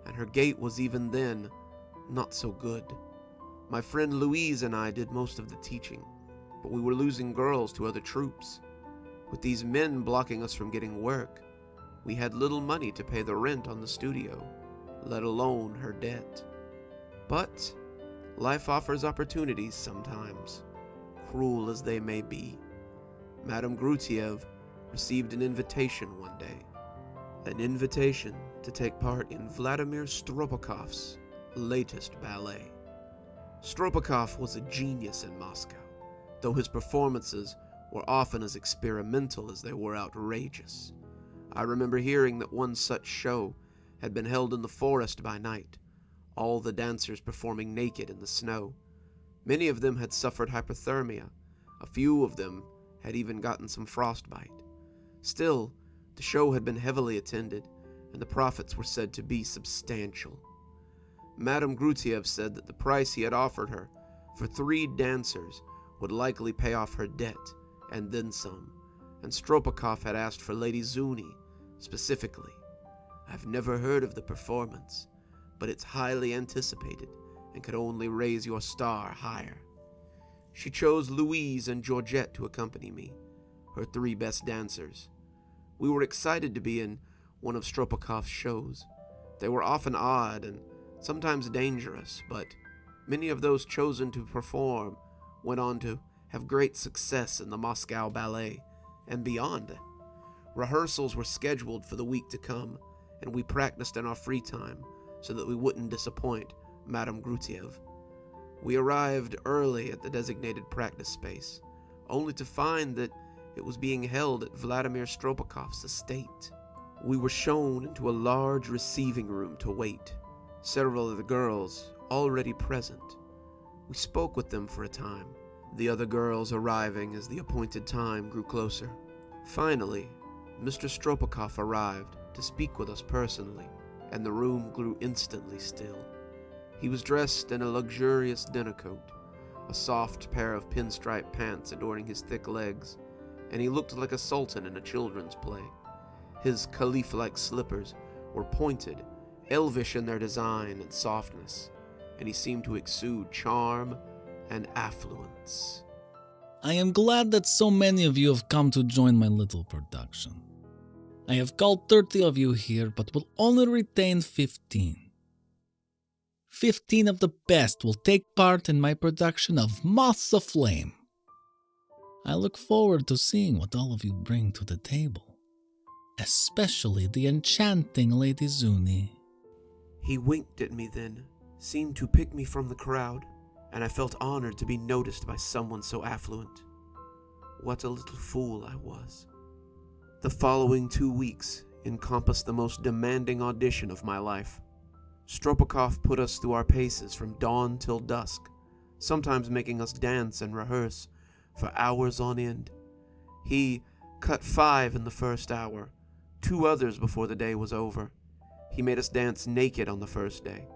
and her gait was even then not so good. My friend Louise and I did most of the teaching, but we were losing girls to other troops. With these men blocking us from getting work, we had little money to pay the rent on the studio, let alone her debt. But life offers opportunities sometimes, cruel as they may be. Madame Grutiev received an invitation one day. An invitation to take part in Vladimir Stropokov's latest ballet. Stropokov was a genius in Moscow, though his performances were often as experimental as they were outrageous. I remember hearing that one such show had been held in the forest by night, all the dancers performing naked in the snow. Many of them had suffered hypothermia. A few of them had even gotten some frostbite. Still, the show had been heavily attended, and the profits were said to be substantial. Madame Grutiev said that the price he had offered her for 3 dancers would likely pay off her debt, and then some, and Stropokov had asked for Lady Zuni specifically. I've never heard of the performance, but it's highly anticipated and could only raise your star higher. She chose Louise and Georgette to accompany me, her 3 best dancers. We were excited to be in one of Stropokov's shows. They were often odd and sometimes dangerous, but many of those chosen to perform went on to have great success in the Moscow Ballet and beyond. Rehearsals were scheduled for the week to come, and we practiced in our free time so that we wouldn't disappoint Madame Grutiev. We arrived early at the designated practice space, only to find that it was being held at Vladimir Stropokov's estate. We were shown into a large receiving room to wait, several of the girls already present. We spoke with them for a time, the other girls arriving as the appointed time grew closer. Finally, Mr. Stropokov arrived to speak with us personally, and the room grew instantly still. He was dressed in a luxurious dinner coat, a soft pair of pinstripe pants adorning his thick legs, and he looked like a sultan in a children's play. His caliph-like slippers were pointed, elvish in their design and softness, and he seemed to exude charm and affluence. I am glad that so many of you have come to join my little production. I have called 30 of you here, but will only retain 15. 15 of the best will take part in my production of Moths Aflame. I look forward to seeing what all of you bring to the table, especially the enchanting Lady Zuni. He winked at me then, seemed to pick me from the crowd, and I felt honored to be noticed by someone so affluent. What a little fool I was. The following 2 weeks encompassed the most demanding audition of my life. Stropikov put us through our paces from dawn till dusk, sometimes making us dance and rehearse for hours on end. He cut 5 in the first hour, 2 others before the day was over. He made us dance naked on the first day,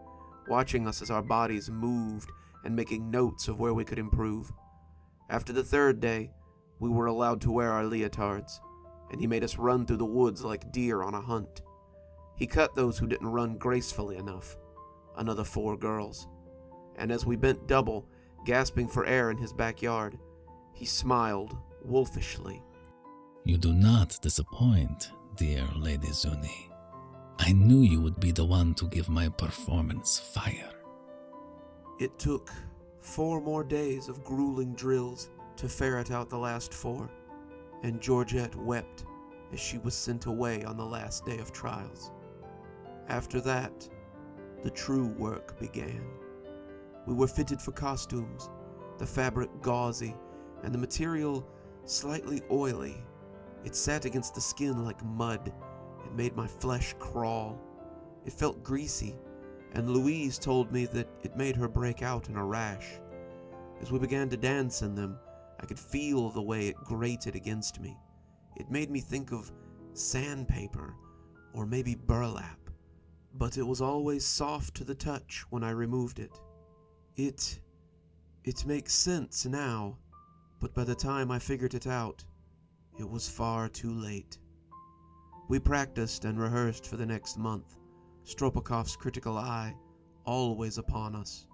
watching us as our bodies moved and making notes of where we could improve. After the 3rd day, we were allowed to wear our leotards, and he made us run through the woods like deer on a hunt. He cut those who didn't run gracefully enough, another 4 girls, and as we bent double, gasping for air in his backyard, he smiled wolfishly. You do not disappoint, dear Lady Zuni. I knew you would be the one to give my performance fire. It took 4 more days of grueling drills to ferret out the last 4, and Georgette wept as she was sent away on the last day of trials. After that, the true work began. We were fitted for costumes, the fabric gauzy, and the material slightly oily. It sat against the skin like mud. It made my flesh crawl. It felt greasy, and Louise told me that it made her break out in a rash. As we began to dance in them, I could feel the way it grated against me. It made me think of sandpaper, or maybe burlap, but it was always soft to the touch when I removed it. It makes sense now, but by the time I figured it out, it was far too late. We practiced and rehearsed for the next month, Stropikov's critical eye always upon us.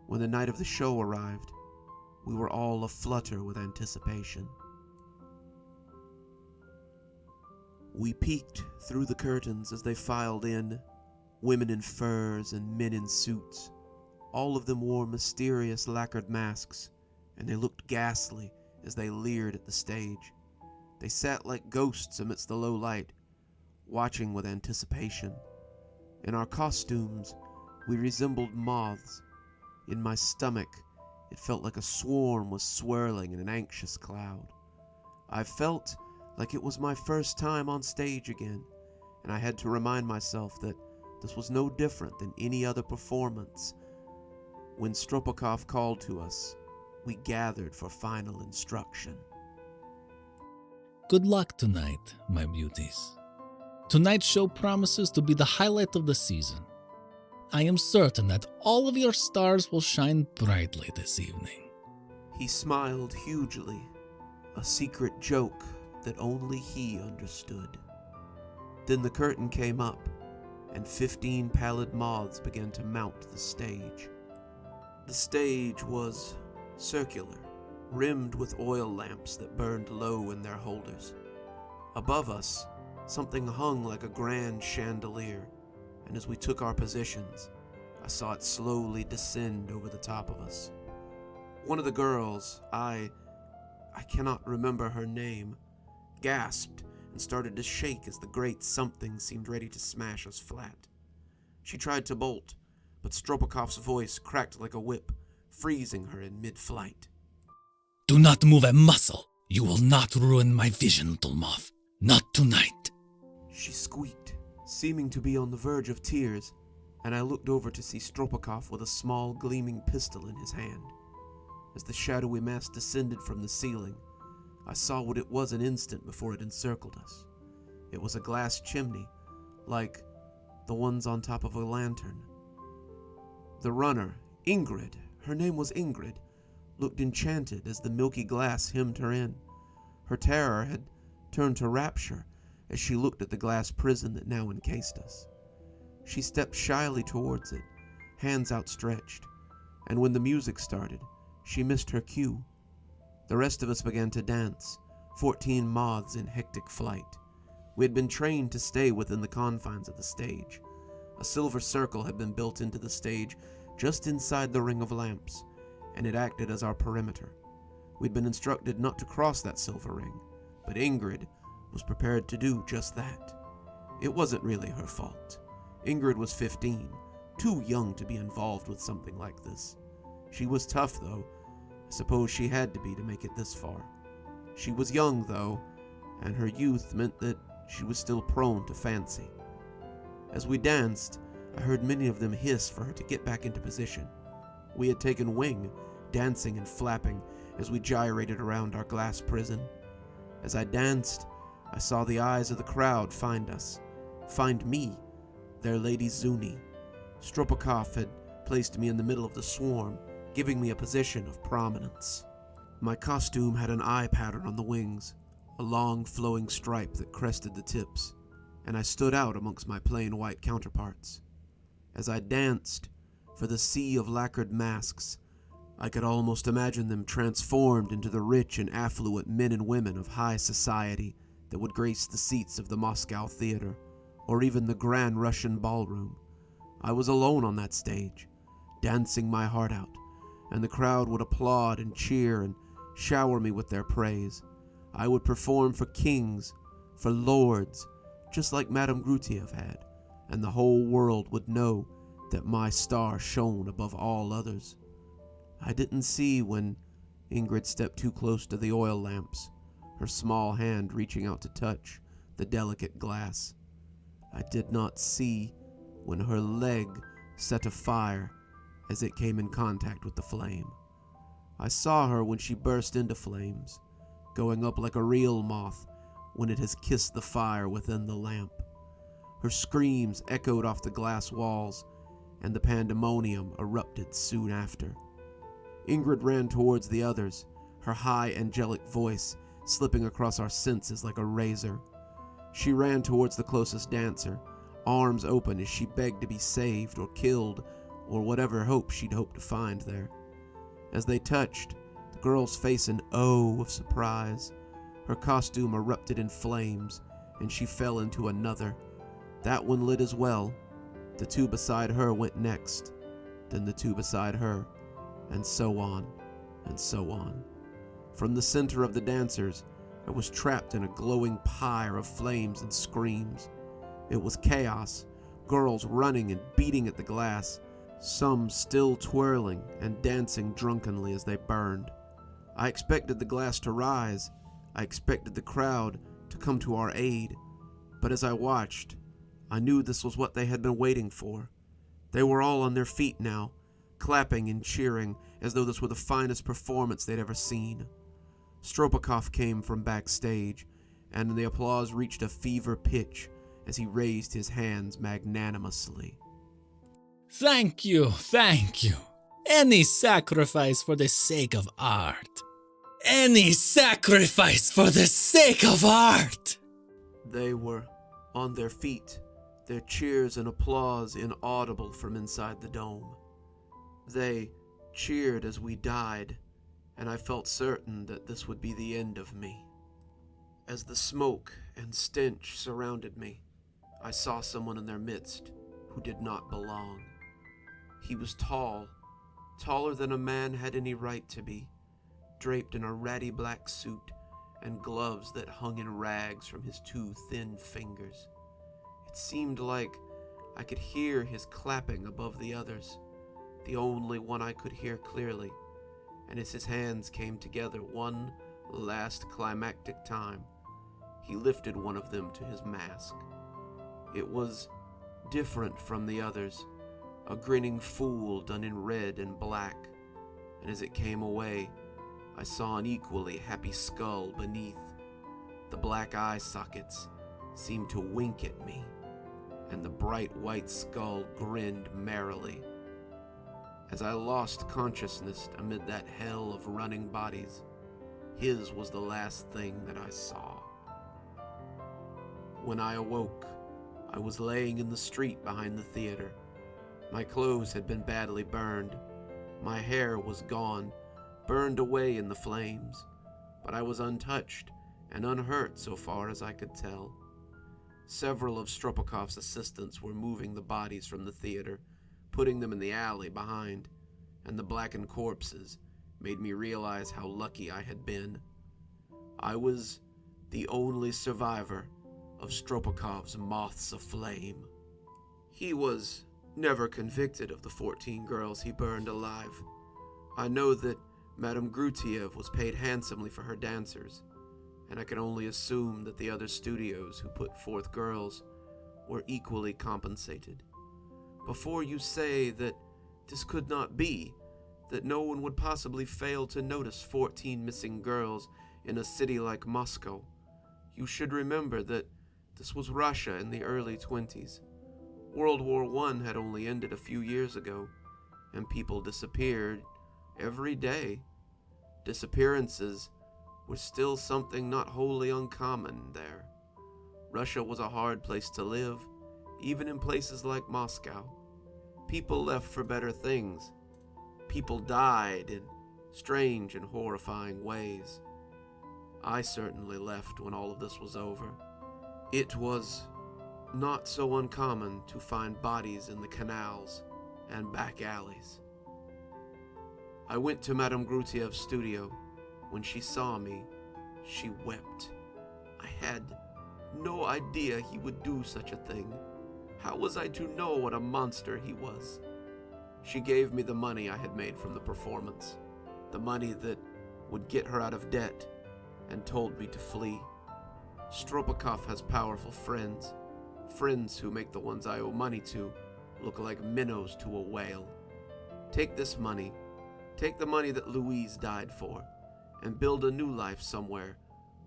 When the night of the show arrived, we were all aflutter with anticipation. We peeked through the curtains as they filed in, women in furs and men in suits. All of them wore mysterious lacquered masks, and they looked ghastly as they leered at the stage. They sat like ghosts amidst the low light, watching with anticipation. In our costumes, we resembled moths. In my stomach, it felt like a swarm was swirling in an anxious cloud. I felt like it was my first time on stage again, and I had to remind myself that this was no different than any other performance. When Stropikov called to us, we gathered for final instruction. Good luck tonight, my beauties. Tonight's show promises to be the highlight of the season. I am certain that all of your stars will shine brightly this evening. He smiled hugely, a secret joke that only he understood. Then the curtain came up, and 15 pallid moths began to mount the stage. The stage was circular, rimmed with oil lamps that burned low in their holders. Above us, something hung like a grand chandelier, and as we took our positions, I saw it slowly descend over the top of us. One of the girls, I cannot remember her name, gasped and started to shake as the great something seemed ready to smash us flat. She tried to bolt, but Stropikov's voice cracked like a whip, freezing her in mid-flight. Do not move a muscle. You will not ruin my vision, little moth. Not tonight. She squeaked, seeming to be on the verge of tears, and I looked over to see Stropikov with a small gleaming pistol in his hand. As the shadowy mass descended from the ceiling, I saw what it was an instant before it encircled us. It was a glass chimney, like the ones on top of a lantern. The runner, Ingrid, her name was Ingrid, looked enchanted as the milky glass hemmed her in. Her terror had turned to rapture as she looked at the glass prison that now encased us. She stepped shyly towards it, hands outstretched, and when the music started, she missed her cue. The rest of us began to dance, 14 moths in hectic flight. We had been trained to stay within the confines of the stage. A silver circle had been built into the stage just inside the ring of lamps, and it acted as our perimeter. We'd been instructed not to cross that silver ring, but Ingrid was prepared to do just that. It wasn't really her fault. Ingrid was 15, too young to be involved with something like this. She was tough, though. I suppose she had to be to make it this far. She was young, though, and her youth meant that she was still prone to fancy. As we danced, I heard many of them hiss for her to get back into position. We had taken wing, dancing and flapping as we gyrated around our glass prison. As I danced, I saw the eyes of the crowd find us, find me, their Lady Zuni. Stropikov had placed me in the middle of the swarm, giving me a position of prominence. My costume had an eye pattern on the wings, a long flowing stripe that crested the tips, and I stood out amongst my plain white counterparts. As I danced, for the sea of lacquered masks, I could almost imagine them transformed into the rich and affluent men and women of high society that would grace the seats of the Moscow theater, or even the Grand Russian ballroom. I was alone on that stage, dancing my heart out, and the crowd would applaud and cheer and shower me with their praise. I would perform for kings, for lords, just like Madame Grutiev had, and the whole world would know that my star shone above all others. I didn't see when Ingrid stepped too close to the oil lamps, her small hand reaching out to touch the delicate glass. I did not see when her leg set afire as it came in contact with the flame. I saw her when she burst into flames, going up like a real moth when it has kissed the fire within the lamp. Her screams echoed off the glass walls, and the pandemonium erupted soon after. Ingrid ran towards the others, her high angelic voice slipping across our senses like a razor. She ran towards the closest dancer, arms open as she begged to be saved or killed, or whatever hope she'd hoped to find there. As they touched, the girl's face an O of surprise. Her costume erupted in flames, and she fell into another. That one lit as well. The two beside her went next, then the two beside her, and so on, and so on. From the center of the dancers, I was trapped in a glowing pyre of flames and screams. It was chaos, girls running and beating at the glass, some still twirling and dancing drunkenly as they burned. I expected the glass to rise. I expected the crowd to come to our aid. But as I watched, I knew this was what they had been waiting for. They were all on their feet now, clapping and cheering as though this were the finest performance they'd ever seen. Stropikov came from backstage, and the applause reached a fever pitch as he raised his hands magnanimously. Thank you, thank you. Any sacrifice for the sake of art. Any sacrifice for the sake of art! They were on their feet, their cheers and applause inaudible from inside the dome. They cheered as we died, and I felt certain that this would be the end of me. As the smoke and stench surrounded me, I saw someone in their midst who did not belong. He was tall, taller than a man had any right to be, draped in a ratty black suit and gloves that hung in rags from his two thin fingers. It seemed like I could hear his clapping above the others, the only one I could hear clearly, and as his hands came together one last climactic time, he lifted one of them to his mask. It was different from the others, a grinning fool done in red and black, and as it came away, I saw an equally happy skull beneath. The black eye sockets seemed to wink at me, and the bright white skull grinned merrily. As I lost consciousness amid that hell of running bodies, his was the last thing that I saw. When I awoke, I was laying in the street behind the theater. My clothes had been badly burned. My hair was gone, burned away in the flames, but I was untouched and unhurt so far as I could tell. Several of Stropokov's assistants were moving the bodies from the theater, putting them in the alley behind, and the blackened corpses made me realize how lucky I had been. I was the only survivor of Stropokov's moths of flame. He was never convicted of the 14 girls he burned alive. I know that Madame Grutiev was paid handsomely for her dancers, and I can only assume that the other studios who put forth girls were equally compensated. Before you say that this could not be, that no one would possibly fail to notice 14 missing girls in a city like Moscow, you should remember that this was Russia in the early 20s. World War I had only ended a few years ago, and people disappeared every day. Disappearances were still something not wholly uncommon there. Russia was a hard place to live, even in places like Moscow. People left for better things. People died in strange and horrifying ways. I certainly left when all of this was over. It was not so uncommon to find bodies in the canals and back alleys. I went to Madame Grutiev's studio. When she saw me, she wept. I had no idea he would do such a thing. How was I to know what a monster he was? She gave me the money I had made from the performance, the money that would get her out of debt, and told me to flee. Stropokov has powerful friends, friends who make the ones I owe money to look like minnows to a whale. Take this money, take the money that Louise died for, and build a new life somewhere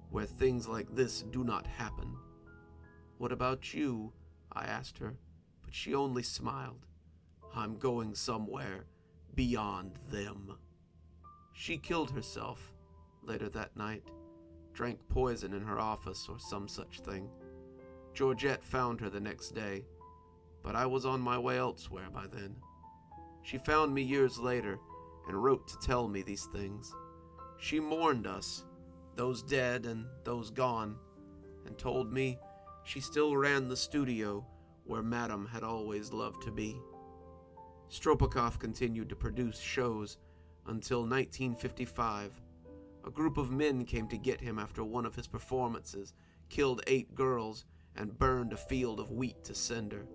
where things like this do not happen. What about you? I asked her, but she only smiled. I'm going somewhere beyond them. She killed herself later that night, drank poison in her office or some such thing. Georgette found her the next day, but I was on my way elsewhere by then. She found me years later and wrote to tell me these things. She mourned us, those dead and those gone, and told me she still ran the studio where Madame had always loved to be. Stropokov continued to produce shows until 1955. A group of men came to get him after one of his performances, killed 8 girls, and burned a field of wheat to cinder.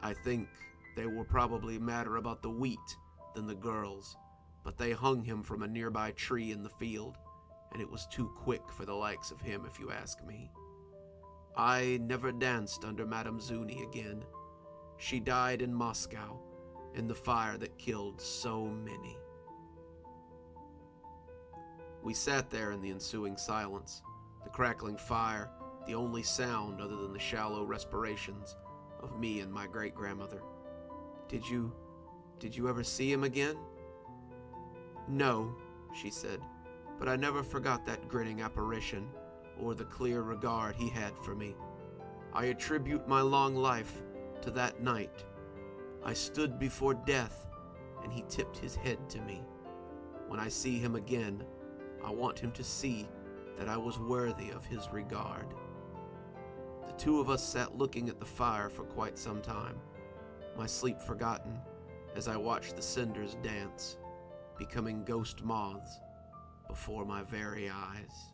I think they were probably madder about the wheat than the girls, but they hung him from a nearby tree in the field, and it was too quick for the likes of him, if you ask me. I never danced under Madame Zuni again. She died in Moscow, in the fire that killed so many. We sat there in the ensuing silence, the crackling fire, the only sound other than the shallow respirations of me and my great-grandmother. Did you ever see him again? No, she said, but I never forgot that grinning apparition or the clear regard he had for me. I attribute my long life to that night. I stood before death, and he tipped his head to me. When I see him again, I want him to see that I was worthy of his regard. The two of us sat looking at the fire for quite some time, my sleep forgotten as I watched the cinders dance, becoming ghost moths before my very eyes.